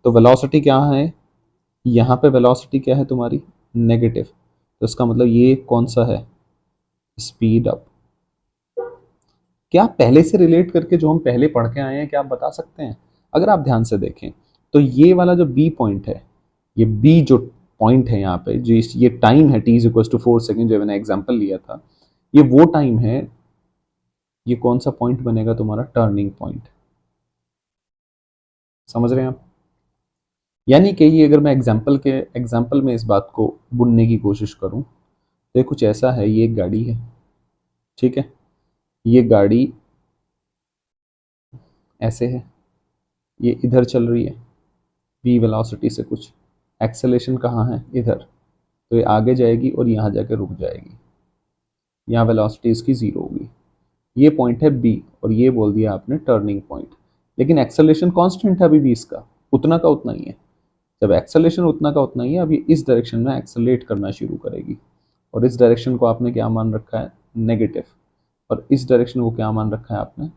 तो वेलोसिटी क्या है, यहाँ पे वेलोसिटी क्या है तुम्हारी, नेगेटिव। तो इसका मतलब ये कौन सा है, स्पीड अप। क्या आप पहले से रिलेट करके जो हम पहले पढ़ के आए हैं, क्या आप बता सकते हैं? अगर आप ध्यान से देखें तो ये वाला जो बी पॉइंट है, ये बी जो पॉइंट है यहाँ पे, जो ये टाइम है t is equal to 4 second, जो मैंने एग्जाम्पल लिया था, ये वो टाइम है, ये कौन सा पॉइंट बनेगा तुम्हारा, टर्निंग पॉइंट। समझ रहे हैं आप? यानी कि ये, अगर मैं एग्जाम्पल में इस बात को बुनने की कोशिश करूं, तो ये कुछ ऐसा है, ये एक गाड़ी है, ठीक है, ये गाड़ी ऐसे है, ये इधर चल रही है v वेलोसिटी से कुछ, एक्सेलेरेशन कहाँ है, इधर, तो ये आगे जाएगी और यहाँ जाकर रुक जाएगी, यहाँ वेलोसिटी इसकी जीरो होगी। ये पॉइंट है बी, और ये बोल दिया आपने टर्निंग पॉइंट, लेकिन एक्सेलरेशन कांस्टेंट है अभी भी इसका, उतना का उतना ही है। जब एक्सेलरेशन उतना का उतना ही है, अभी इस डायरेक्शन में एक्सेलरेट करना शुरू करेगी, और इस डायरेक्शन को आपने क्या मान रखा है, नेगेटिव, और इस डायरेक्शन को क्या मान रखा है आपने,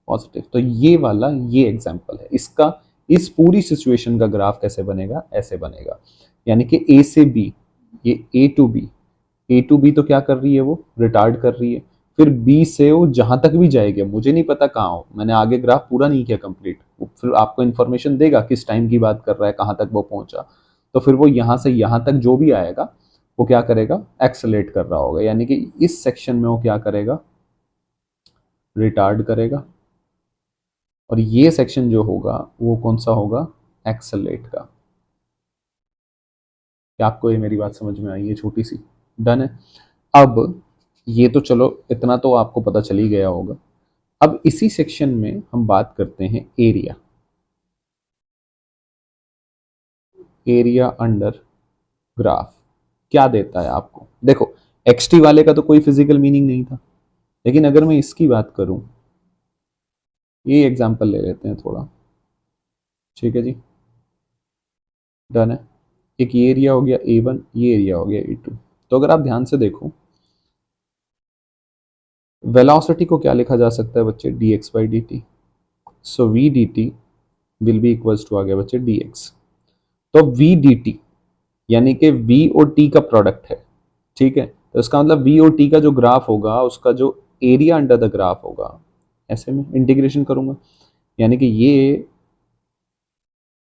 पॉजिटिव। तो ये वाला ये एग्जांपल है इसका, इस पूरी सिचुएशन का ग्राफ कैसे बनेगा, ऐसे बनेगा, यानी कि ए से बी, ये A to B, A to B तो क्या कर रही है, वो रिटार्ड कर रही है, फिर बी से वो जहां तक भी जाएगी, मुझे नहीं पता कहाँ हो, मैंने आगे ग्राफ पूरा नहीं किया कंप्लीट, फिर आपको इन्फॉर्मेशन देगा किस टाइम की बात कर रहा है, कहाँ तक वो पहुंचा। तो फिर वो यहां से यहां तक जो भी आएगा वो क्या करेगा, एक्सेलरेट कर रहा होगा, यानी कि इस सेक्शन में वो क्या करेगा, रिटार्ड करेगा, और ये सेक्शन जो होगा वो कौन सा होगा, एक्सेलरेट का। क्या आपको ये मेरी बात समझ में आई है, छोटी सी, डन है। अब ये तो चलो इतना तो आपको पता चल ही गया होगा। अब इसी सेक्शन में हम बात करते हैं एरिया, एरिया अंडर ग्राफ क्या देता है आपको। देखो एक्सटी वाले का तो कोई फिजिकल मीनिंग नहीं था, लेकिन अगर मैं इसकी बात करूं, ये एग्जांपल ले लेते हैं थोड़ा, ठीक है जी, डन है। एक ये एरिया हो गया A1, ये एरिया हो गया A2। तो अगर आप ध्यान से देखो, वेलोसिटी को क्या लिखा जा सकता है बच्चे, dx by dt। So v dt will be equals to आ गया बच्चे dx। तो v dt यानी कि v और t का प्रोडक्ट है, ठीक है। तो इसका मतलब v और t का जो ग्राफ होगा उसका जो एरिया अंडर द ग्राफ होगा, ऐसे में इंटीग्रेशन करूंगा, यानी कि ये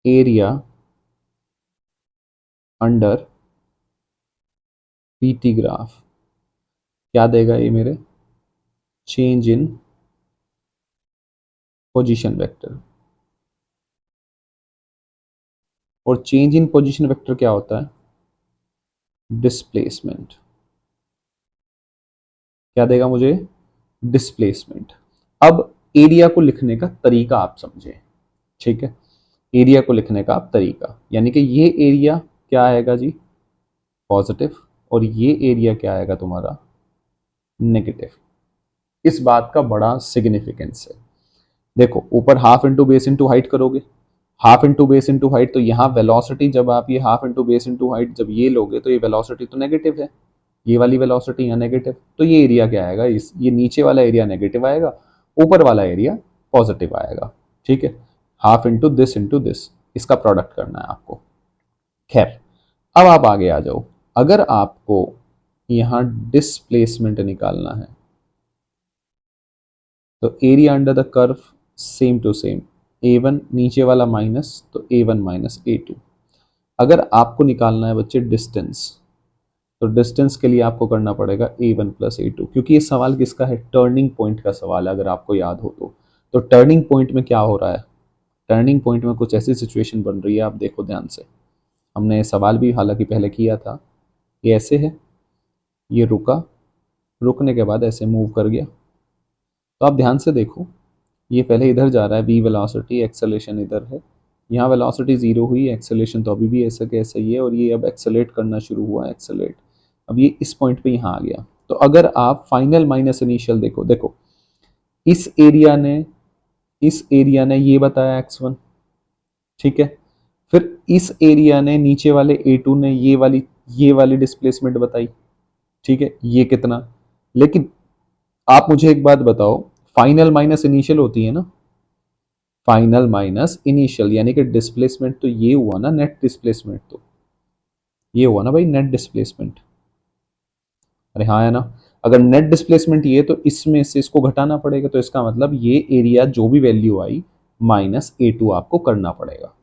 एरिया अंडर pt ग्राफ क्या देगा, ये मेरे चेंज इन पोजीशन वेक्टर। और चेंज इन पोजीशन वेक्टर क्या होता है, डिस्प्लेसमेंट। क्या देगा मुझे, डिस्प्लेसमेंट। अब एरिया को लिखने का तरीका आप समझे, ठीक है। एरिया को लिखने का आप तरीका, यानी कि ये एरिया क्या आएगा जी, पॉजिटिव, और ये एरिया क्या आएगा तुम्हारा, नेगेटिव। इस बात का बड़ा सिग्निफिकेंस है। देखो ऊपर half into base into height करोगे, half into base into height, तो यहाँ वेलोसिटी जब आप ये half into base into height जब ये लोगे तो ये वेलोसिटी तो नेगेटिव है, ये वाली वेलोसिटी यहाँ नेगेटिव, तो ये एरिया क्या आएगा, इस ये नीचे वाला एरिया नेगेटिव आएगा, ऊपर वाला एरिया पॉजिटिव आएगा, ठीक है। हाफ इंटू दिस, इसका प्रोडक्ट करना है आपको। खैर अब आप आगे आ जाओ, अगर आपको यहाँ डिस्प्लेसमेंट निकालना है तो area under the curve same to same, A1 नीचे वाला माइनस, तो A1 माइनस A2। अगर आपको निकालना है बच्चे डिस्टेंस, तो डिस्टेंस के लिए आपको करना पड़ेगा A1 प्लस A2, क्योंकि ये सवाल किसका है, टर्निंग पॉइंट का सवाल है, अगर आपको याद हो तो टर्निंग पॉइंट में क्या हो रहा है, टर्निंग पॉइंट में कुछ ऐसी सिचुएशन बन रही है, आप देखो ध्यान से। हमने सवाल भी हालांकि पहले किया था, ये ऐसे है, ये रुका, रुकने के बाद ऐसे मूव कर गया। तो आप ध्यान से देखो, ये पहले इधर जा रहा है, v वेलोसिटी, एक्सेलेरेशन इधर है, यहाँ वेलोसिटी 0 हुई, एक्सेलेरेशन तो अभी भी ऐसा के ऐसा ही है, और ये अब एक्सेलेरेट करना शुरू हुआ, एक्सेलेरेट, अब ये इस पॉइंट पे यहाँ आ गया। तो अगर आप फाइनल माइनस इनिशियल देखो, देखो इस एरिया ने ये बताया x1, ठीक है। फिर इस एरिया ने, नीचे वाले A2 ने ये वाली डिस्प्लेसमेंट बताई, ठीक है, ये कितना। लेकिन आप मुझे एक बात बताओ, फाइनल माइनस इनिशियल होती है ना, फाइनल माइनस इनिशियल, यानी कि डिस्प्लेसमेंट तो ये हुआ ना, नेट डिस्प्लेसमेंट तो ये हुआ ना भाई, नेट डिस्प्लेसमेंट। अरे हाँ है ना, अगर नेट डिस्प्लेसमेंट ये, तो इसमें से इसको घटाना पड़ेगा, तो इसका मतलब ये एरिया जो भी वैल्यू आई माइनस A2 आपको करना पड़ेगा।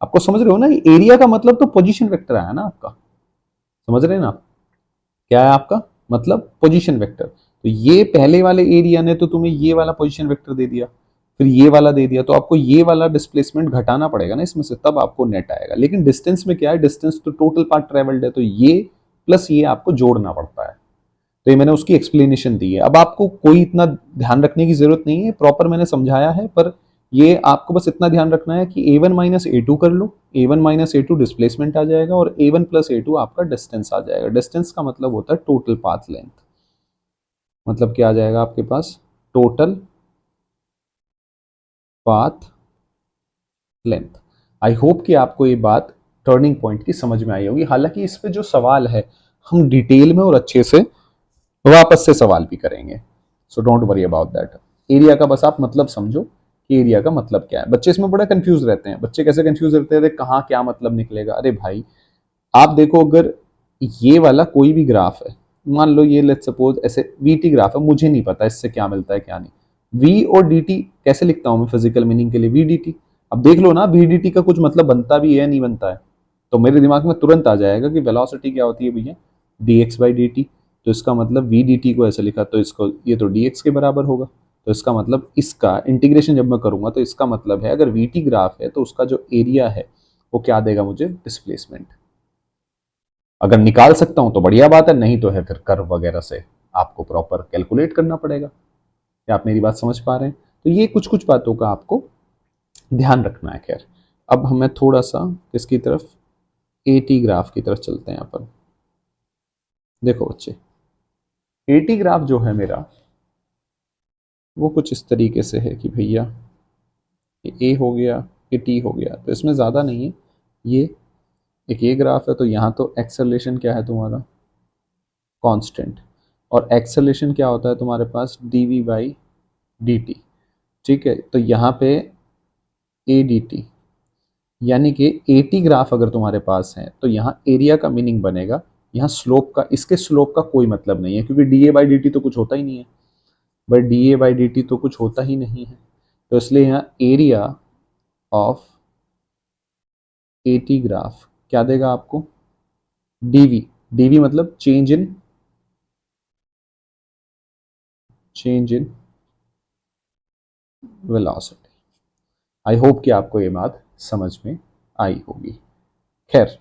आपको समझ रहे हो ना, एरिया का मतलब तो पोजीशन वेक्टर आया ना आपका, समझ रहे हैं ना आप, क्या है आपका मतलब, पोजीशन वेक्टर। तो ये पहले वाले एरिया ने तो तुम्हें ये वाला पोजीशन वेक्टर दे दिया, फिर ये वाला दे दिया, तो आपको ये वाला डिस्प्लेसमेंट घटाना पड़ेगा ना इसमें से, तब आपको नेट आएगा। लेकिन डिस्टेंस में क्या है, डिस्टेंस तो टोटल पाथ ट्रेवल्ड है, तो ये प्लस ये आपको जोड़ना पड़ता है। तो ये मैंने उसकी एक्सप्लेनेशन दी है। अब आपको कोई इतना ध्यान रखने की जरूरत नहीं है, प्रॉपर मैंने समझाया है, पर ये आपको बस इतना ध्यान रखना है कि A1 माइनस A2 कर लो, A1 माइनस A2 डिस्प्लेसमेंट आ जाएगा, और A1 प्लस A2 आपका डिस्टेंस आ जाएगा। डिस्टेंस का मतलब होता है टोटल पाथ लेंथ, मतलब क्या आ जाएगा आपके पास, total path length. I hope कि आपको ये बात टर्निंग पॉइंट की समझ में आई होगी। हालांकि इस पे जो सवाल है हम डिटेल में और अच्छे से वापस से सवाल भी करेंगे, so don't worry about that. Area का बस आप मतलब समझो कि एरिया का मतलब क्या है। बच्चे इसमें बड़ा कंफ्यूज रहते हैं, बच्चे कैसे कंफ्यूज रहते हैं, कहाँ क्या मतलब निकलेगा। अरे भाई आप देखो, अगर ये वाला कोई भी ग्राफ है, मान लो ये लेट्स सपोज ऐसे वीटी ग्राफ है, मुझे नहीं पता इससे क्या मिलता है क्या नहीं, वी और dt कैसे लिखता हूं मैं फिजिकल मीनिंग के लिए, वी dt। अब देख लो ना, वी dt का कुछ मतलब बनता भी है नहीं बनता है, तो मेरे दिमाग में तुरंत आ जाएगा कि वेलोसिटी क्या होती है भैया, dx बाई dt। तो इसका मतलब v dt को ऐसे लिखा तो इसको ये तो dx के बराबर होगा। तो इसका मतलब इसका इंटीग्रेशन जब मैं करूंगा तो इसका मतलब है अगर vt ग्राफ है तो उसका जो एरिया है वो क्या देगा मुझे, डिस्प्लेसमेंट। अगर निकाल सकता हूं तो बढ़िया बात है, नहीं तो है फिर कर्व वगैरह से आपको प्रॉपर कैलकुलेट करना पड़ेगा। क्या आप मेरी बात समझ पा रहे हैं? तो ये कुछ कुछ बातों का आपको ध्यान रखना है। खैर, अब हमें थोड़ा सा इसकी तरफ एटी ग्राफ की तरफ चलते हैं अपन। देखो बच्चे, एटी ग्राफ जो है मेरा वो कुछ इस तरीके से है कि भैया ये ए हो गया, ये टी हो गया, तो इसमें ज़्यादा नहीं है। ये एक ये ग्राफ है तो यहाँ तो एक्सेलरेशन क्या है तुम्हारा, कांस्टेंट। और एक्सेलरेशन क्या होता है तुम्हारे पास, D we by D T. ठीक है, तो यहाँ पे ए डी टी, यानी कि ए टी ग्राफ अगर तुम्हारे पास है तो यहाँ एरिया का मीनिंग बनेगा, यहाँ स्लोप का, इसके स्लोप का कोई मतलब नहीं है क्योंकि D A by D T तो कुछ होता ही नहीं है भाई, D A by D T तो कुछ होता ही नहीं है। तो इसलिए यहाँ area of A T graph क्या देगा आपको, डीवी। डीवी मतलब change in velocity. I hope कि आपको ये बात समझ में आई होगी। खैर,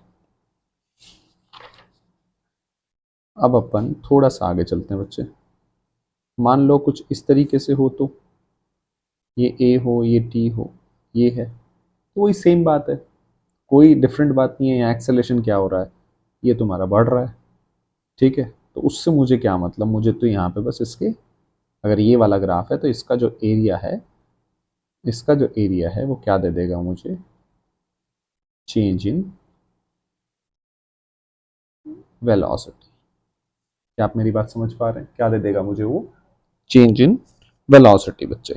अब अपन थोड़ा सा आगे चलते हैं बच्चे। मान लो कुछ इस तरीके से हो तो ये ए हो, ये टी हो, ये है, तो वही सेम बात है, कोई डिफरेंट बात नहीं है। यहाँ एक्सेलेरेशन क्या हो रहा है, ये तुम्हारा बढ़ रहा है। ठीक है, तो उससे मुझे क्या मतलब, मुझे तो यहाँ पे बस इसके, अगर ये वाला ग्राफ है तो इसका जो एरिया है, इसका जो एरिया है वो क्या दे देगा मुझे, चेंज इन वेलोसिटी। क्या आप मेरी बात समझ पा रहे हैं, क्या दे देगा मुझे वो, चेंज इन वेलोसिटी बच्चे।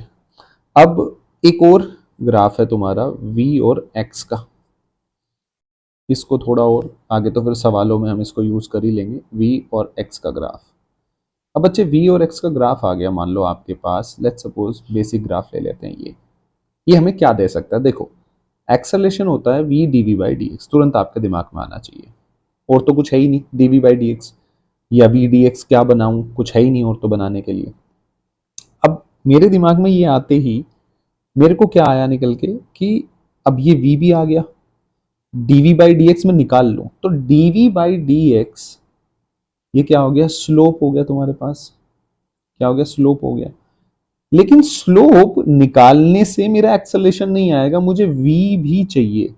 अब एक और ग्राफ है तुम्हारा v और x का, इसको थोड़ा और आगे तो फिर सवालों में हम इसको यूज कर ही लेंगे, v और x का ग्राफ। अब बच्चे v और x का ग्राफ आ गया मान लो आपके पास, लेट्स सपोज बेसिक ग्राफ ले लेते हैं। ये हमें क्या दे सकता है, देखो एक्सेलेरेशन होता है v dv बाई dx, तुरंत आपके दिमाग में आना चाहिए, और तो कुछ है ही नहीं dv बाई dx, या v dx क्या बनाऊं, कुछ है ही नहीं और तो बनाने के लिए। अब मेरे दिमाग में ये आते ही मेरे को क्या आया निकल के कि अब ये v भी आ गया, dv बाई dx में निकाल लो तो dv बाई dx ये क्या हो गया, स्लोप हो गया तुम्हारे पास, क्या हो गया, स्लोप हो गया। लेकिन स्लोप निकालने से मेरा एक्सेलेरेशन नहीं आएगा, मुझे v भी चाहिए,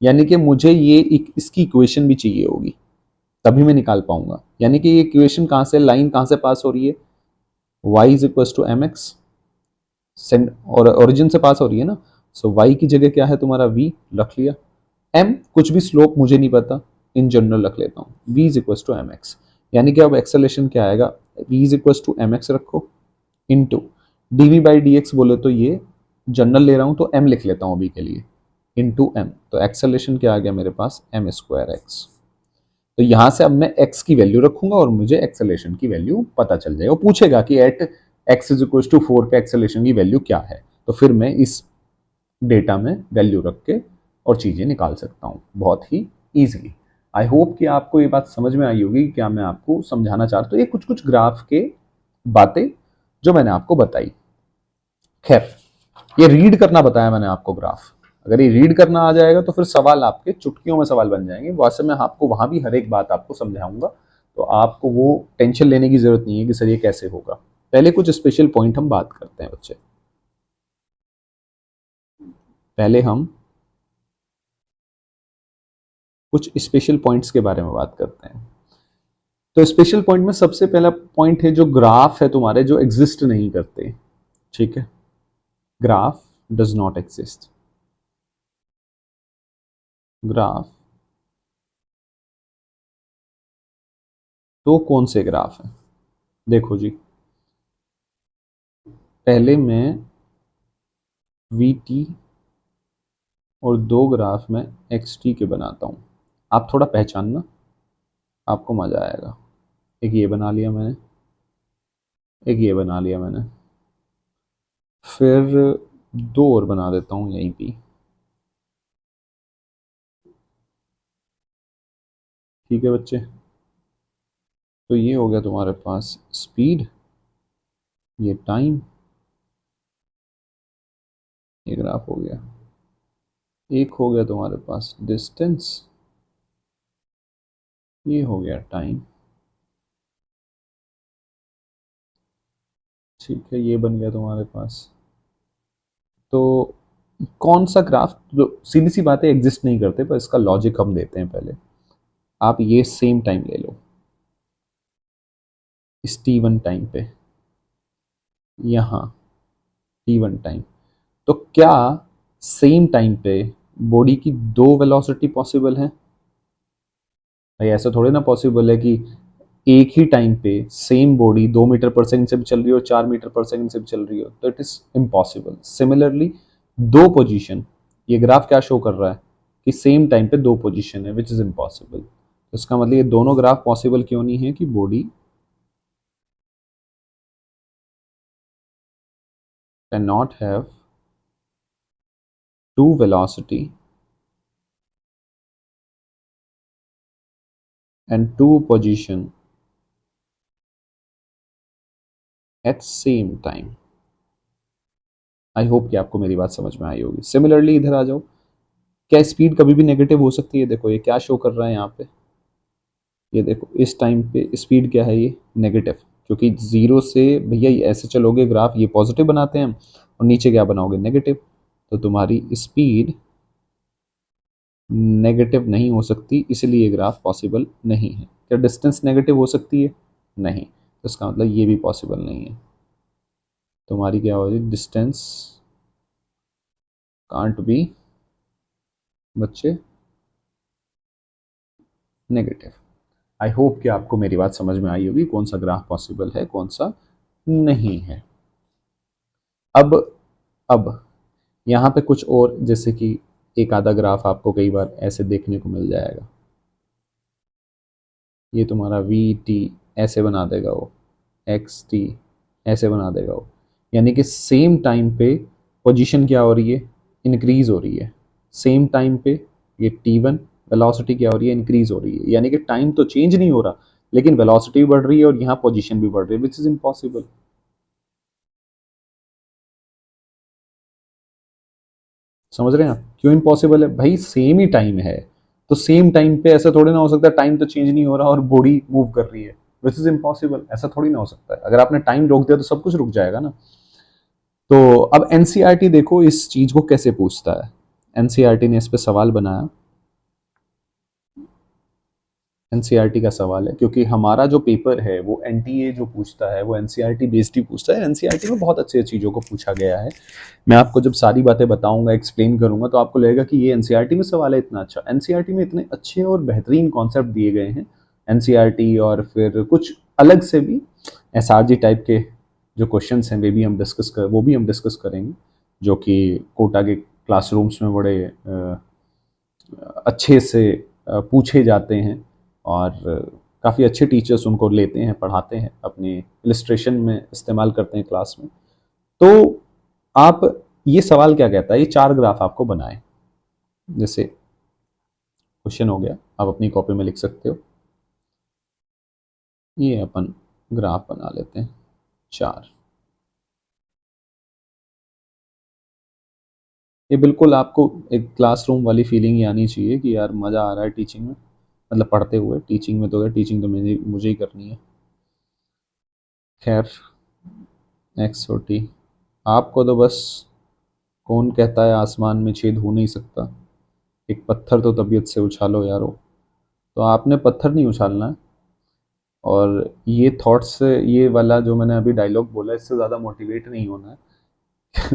यानी कि मुझे ये इसकी इक्वेशन भी चाहिए होगी, तभी मैं निकाल पाऊंगा। यानी कि ये इक्वेशन कहां से, लाइन कहां से पास हो रही है, y is equal to M x, और ओरिजिन से पास हो रही है ना। सो y की जगह क्या है तुम्हारा, v रख लिया, m कुछ भी स्लोप मुझे नहीं पता, इन जनरल रख लेता हूँ, v is equal to M X. यानी कि अब एक्सेलेरेशन क्या आएगा, v is equal to M X रखो, into D we by D X, बोले तो ये जनरल ले रहा हूं तो m लिख लेता हूं अभी के लिए, इंटू m। तो एक्सेलेरेशन क्या आ गया मेरे पास, एम स्क्वायर एक्स। तो यहां से अब मैं x की वैल्यू रखूंगा और मुझे एक्सेलेरेशन की वैल्यू पता चल जाएगा। वो पूछेगा कि at x is equal to 4 पे एक्सेलेरेशन की वैल्यू क्या है, तो फिर मैं इस डेटा में वैल्यू रख के और चीजें निकाल सकता हूं बहुत ही ईजिली। आई होप कि आपको ये बात समझ में आई होगी, क्या मैं आपको समझाना चाहता हूं। ये कुछ कुछ ग्राफ के बातें जो मैंने आपको बताई। खैर, ये रीड करना बताया मैंने आपको ग्राफ, अगर ये रीड करना आ जाएगा तो फिर सवाल आपके चुटकियों में सवाल बन जाएंगे। वैसे मैं आपको वहां भी हर एक बात आपको समझाऊंगा, तो आपको वो टेंशन लेने की जरूरत नहीं है कि सर ये कैसे होगा। पहले कुछ स्पेशल पॉइंट हम बात करते हैं बच्चे। पहले हम कुछ स्पेशल पॉइंट्स के बारे में बात करते हैं। तो स्पेशल पॉइंट में सबसे पहला पॉइंट है जो ग्राफ है तुम्हारे जो एग्जिस्ट नहीं करते। ठीक है, graph does not exist. Graph, तो कौन से ग्राफ है, देखो जी, पहले मैं वी टी और दो ग्राफ में एक्स टी के बनाता हूं, आप थोड़ा पहचानना, आपको मजा आएगा। एक ये बना लिया मैंने, एक ये बना लिया मैंने, फिर दो और बना देता हूं यहीं पे। ठीक है बच्चे, तो ये हो गया तुम्हारे पास स्पीड, ये टाइम, ये ग्राफ हो गया। एक हो गया तुम्हारे पास डिस्टेंस, ये हो गया टाइम। ठीक है, ये बन गया तुम्हारे पास। तो कौन सा ग्राफ, जो सीधी सी बातें एग्जिस्ट नहीं करते पर इसका लॉजिक हम देते हैं पहले। आप ये सेम टाइम ले लो, इस T1 टाइम पे, यहाँ T1 टाइम, तो क्या सेम टाइम पे बॉडी की दो वेलोसिटी पॉसिबल है? भाई ऐसा थोड़ी ना पॉसिबल है कि एक ही टाइम पे same body 2 metre per second से भी चल रही हो, 4 मीटर पर सेकंड से भी चल रही हो, तो इट इज इम्पॉसिबल। सिमिलरली दो पोजीशन, ये ग्राफ क्या शो कर रहा है कि सेम टाइम पे दो पोजीशन है, विच इज इम्पॉसिबल। तो इसका मतलब ये दोनों ग्राफ पॉसिबल क्यों नहीं है कि body can not have two velocity and two position at same time. I hope कि आपको मेरी बात समझ में आई होगी। सिमिलरली इधर आ जाओ, क्या स्पीड कभी भी नेगेटिव हो सकती है? देखो ये क्या शो कर रहा है यहाँ पे, ये देखो इस टाइम पे स्पीड क्या है, ये नेगेटिव, क्योंकि जीरो से भैया ऐसे चलोगे ग्राफ, ये पॉजिटिव बनाते हैं और नीचे क्या बनाओगे, नेगेटिव। तो तुम्हारी स्पीड नेगेटिव नहीं हो सकती, इसलिए ये ग्राफ पॉसिबल नहीं है। क्या डिस्टेंस नेगेटिव हो सकती है? नहीं, तो इसका मतलब ये भी पॉसिबल नहीं है। तुम्हारी क्या हो जाएगी, डिस्टेंस कांट बी बच्चे नेगेटिव। आई होप कि आपको मेरी बात समझ में आई होगी, कौन सा ग्राफ पॉसिबल है कौन सा नहीं है। अब यहाँ पे कुछ और, जैसे कि एक आधा ग्राफ आपको कई बार ऐसे देखने को मिल जाएगा, ये तुम्हारा वी टी ऐसे बना देगा वो, एक्स टी ऐसे बना देगा वो, यानी कि सेम टाइम पे पोजीशन क्या हो रही है, इंक्रीज हो रही है। सेम टाइम पे ये T1 वेलोसिटी क्या हो रही है, इंक्रीज हो रही है, यानी कि टाइम तो चेंज नहीं हो रहा लेकिन वेलोसिटी भी बढ़ रही है और यहाँ पोजीशन भी बढ़ रही है, विच इज इम्पॉसिबल। समझ रहे हैं आप क्यों इम्पॉसिबल है? भाई सेम ही टाइम है, तो सेम टाइम पे ऐसा थोड़ी ना हो सकता है टाइम तो चेंज नहीं हो रहा और बॉडी मूव कर रही है, विच इज इम्पॉसिबल। ऐसा थोड़ी ना हो सकता है, अगर आपने टाइम रोक दिया तो सब कुछ रुक जाएगा ना। तो अब एनसीईआरटी देखो इस चीज को कैसे पूछता है। एनसीईआरटी ने इस पे सवाल बनाया, एनसीईआरटी का सवाल है, क्योंकि हमारा जो पेपर है वो एनटीए जो पूछता है वो एनसीईआरटी बेस्ड ही पूछता है। एनसीईआरटी में बहुत अच्छी चीज़ों को पूछा गया है। मैं आपको जब सारी बातें बताऊंगा, एक्सप्लेन करूंगा, तो आपको लगेगा कि ये एनसीईआरटी में सवाल है इतना अच्छा। एनसीईआरटी में इतने अच्छे और बेहतरीन कॉन्सेप्ट दिए गए हैं एनसीईआरटी, और फिर कुछ अलग से भी एसआरजी टाइप के जो क्वेश्चन हैं वो भी हम डिस्कस करेंगे, जो कि कोटा के क्लासरूम्स में बड़े अच्छे से पूछे जाते हैं, और काफ़ी अच्छे टीचर्स उनको लेते हैं, पढ़ाते हैं, अपने इलस्ट्रेशन में इस्तेमाल करते हैं क्लास में। तो आप, ये सवाल क्या कहता है, ये चार ग्राफ आपको बनाए, जैसे क्वेश्चन हो गया, आप अपनी कॉपी में लिख सकते हो। ये अपन ग्राफ बना लेते हैं चार। ये बिल्कुल आपको एक क्लासरूम वाली फीलिंग ही आनी चाहिए कि यार मज़ा आ रहा है टीचिंग में, मतलब पढ़ते हुए। टीचिंग में तो है, टीचिंग तो मुझे ही करनी है। खैर, एक्स और टी, आपको तो बस, कौन कहता है आसमान में छेद हो नहीं सकता, एक पत्थर तो तबीयत से उछालो यारो। तो आपने पत्थर नहीं उछालना है, और ये थॉट्स से, ये वाला जो मैंने अभी डायलॉग बोला, इससे ज़्यादा मोटिवेट नहीं होना है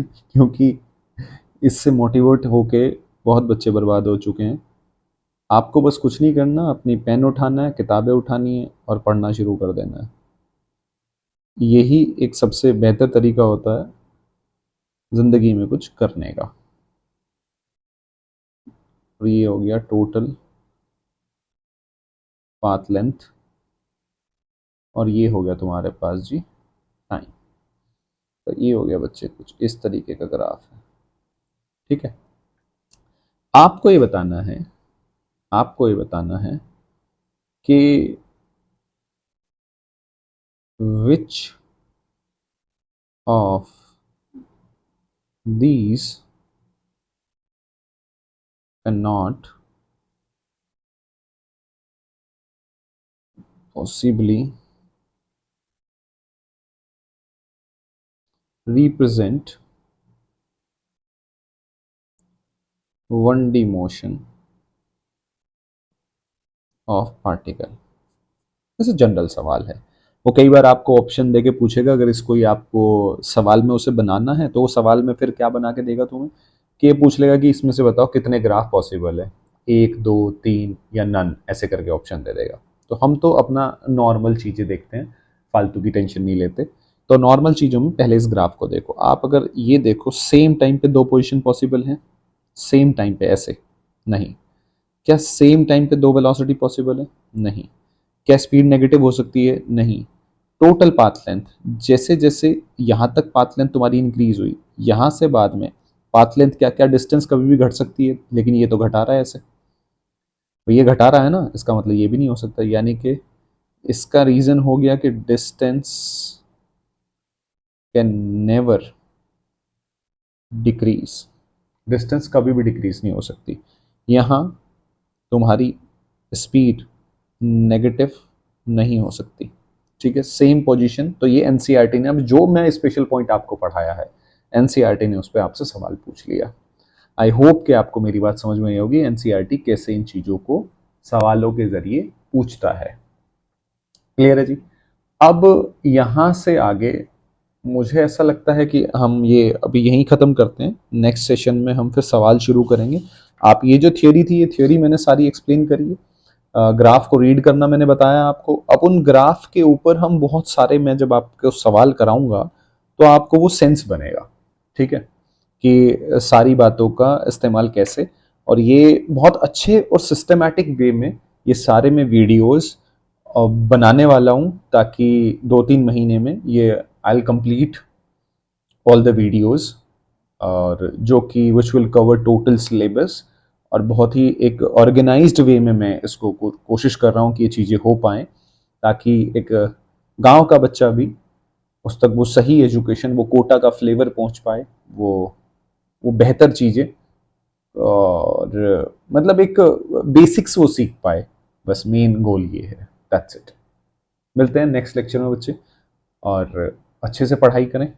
क्योंकि इससे मोटिवेट होके बहुत बच्चे बर्बाद हो चुके हैं। आपको बस कुछ नहीं करना, अपनी पेन उठाना है, किताबें उठानी है और पढ़ना शुरू कर देना है। यही एक सबसे बेहतर तरीका होता है ज़िंदगी में कुछ करने का। और ये हो गया टोटल पाथ लेंथ, और ये हो गया तुम्हारे पास जी टाइम। तो ये हो गया बच्चे कुछ इस तरीके का ग्राफ है। ठीक है, आपको ये बताना है, आपको ये बताना है कि which of these cannot possibly represent 1D motion of particle। जैसे जनरल सवाल है, वो कई बार आपको ऑप्शन देके पूछेगा, अगर इसको ही आपको सवाल में उसे बनाना है तो वो सवाल में फिर क्या बना के देगा तुम्हें, कि ये पूछ लेगा कि इसमें से बताओ कितने ग्राफ पॉसिबल है, एक दो तीन या नन, ऐसे करके ऑप्शन दे देगा। तो हम तो अपना नॉर्मल चीज़ें देखते हैं, फालतू की टेंशन नहीं लेते। तो नॉर्मल चीज़ों में पहले इस ग्राफ को देखो, आप अगर ये देखो सेम टाइम पे दो पोजिशन पॉसिबल हैं, सेम टाइम पे ऐसे नहीं। क्या सेम टाइम पे दो वेलोसिटी पॉसिबल है? नहीं। क्या स्पीड नेगेटिव हो सकती है? नहीं। टोटल पाथ लेंथ, जैसे जैसे यहां तक पाथ लेंथ तुम्हारी इंक्रीज हुई, यहां से बाद में पाथ लेंथ, क्या क्या डिस्टेंस कभी भी घट सकती है, लेकिन ये तो घटा रहा है ऐसे। तो ये घटा रहा है ना, इसका मतलब ये भी नहीं हो सकता, यानी कि इसका रीजन हो गया कि distance can never decrease. Distance कभी भी डिक्रीज नहीं हो सकती। यहां तुम्हारी स्पीड नेगेटिव नहीं हो सकती। ठीक है, सेम पोजीशन। तो ये एनसीईआरटी ने, अब जो मैं स्पेशल पॉइंट आपको पढ़ाया है, एनसीईआरटी ने उस पर आपसे सवाल पूछ लिया। आई होप कि आपको मेरी बात समझ में आई होगी, एनसीईआरटी कैसे इन चीज़ों को सवालों के जरिए पूछता है। क्लियर है जी? अब यहाँ से आगे मुझे ऐसा लगता है कि हम ये अभी यहीं ख़त्म करते हैं, नेक्स्ट सेशन में हम फिर सवाल शुरू करेंगे। आप ये जो थियोरी थी, ये थियोरी मैंने सारी एक्सप्लेन करी है, ग्राफ को रीड करना मैंने बताया आपको। अब उन ग्राफ के ऊपर हम बहुत सारे, मैं जब आपको सवाल कराऊंगा तो आपको वो सेंस बनेगा, ठीक है, कि सारी बातों का इस्तेमाल कैसे। और ये बहुत अच्छे और सिस्टमेटिक वे में ये सारे मैं वीडियोस बनाने वाला हूँ, ताकि 2-3 महीने में ये I will complete all the videos, और जो कि which will cover total syllabus. और बहुत ही एक ऑर्गेनाइज्ड वे में मैं इसको कोशिश कर रहा हूँ कि ये चीज़ें हो पाएँ, ताकि एक गांव का बच्चा भी, उस तक वो सही एजुकेशन, वो कोटा का फ्लेवर पहुंच पाए, वो बेहतर चीज़ें, और मतलब एक बेसिक्स वो सीख पाए। बस मेन गोल ये है। That's it. मिलते हैं नेक्स्ट लेक्चर में बच्चे, और अच्छे से पढ़ाई करें।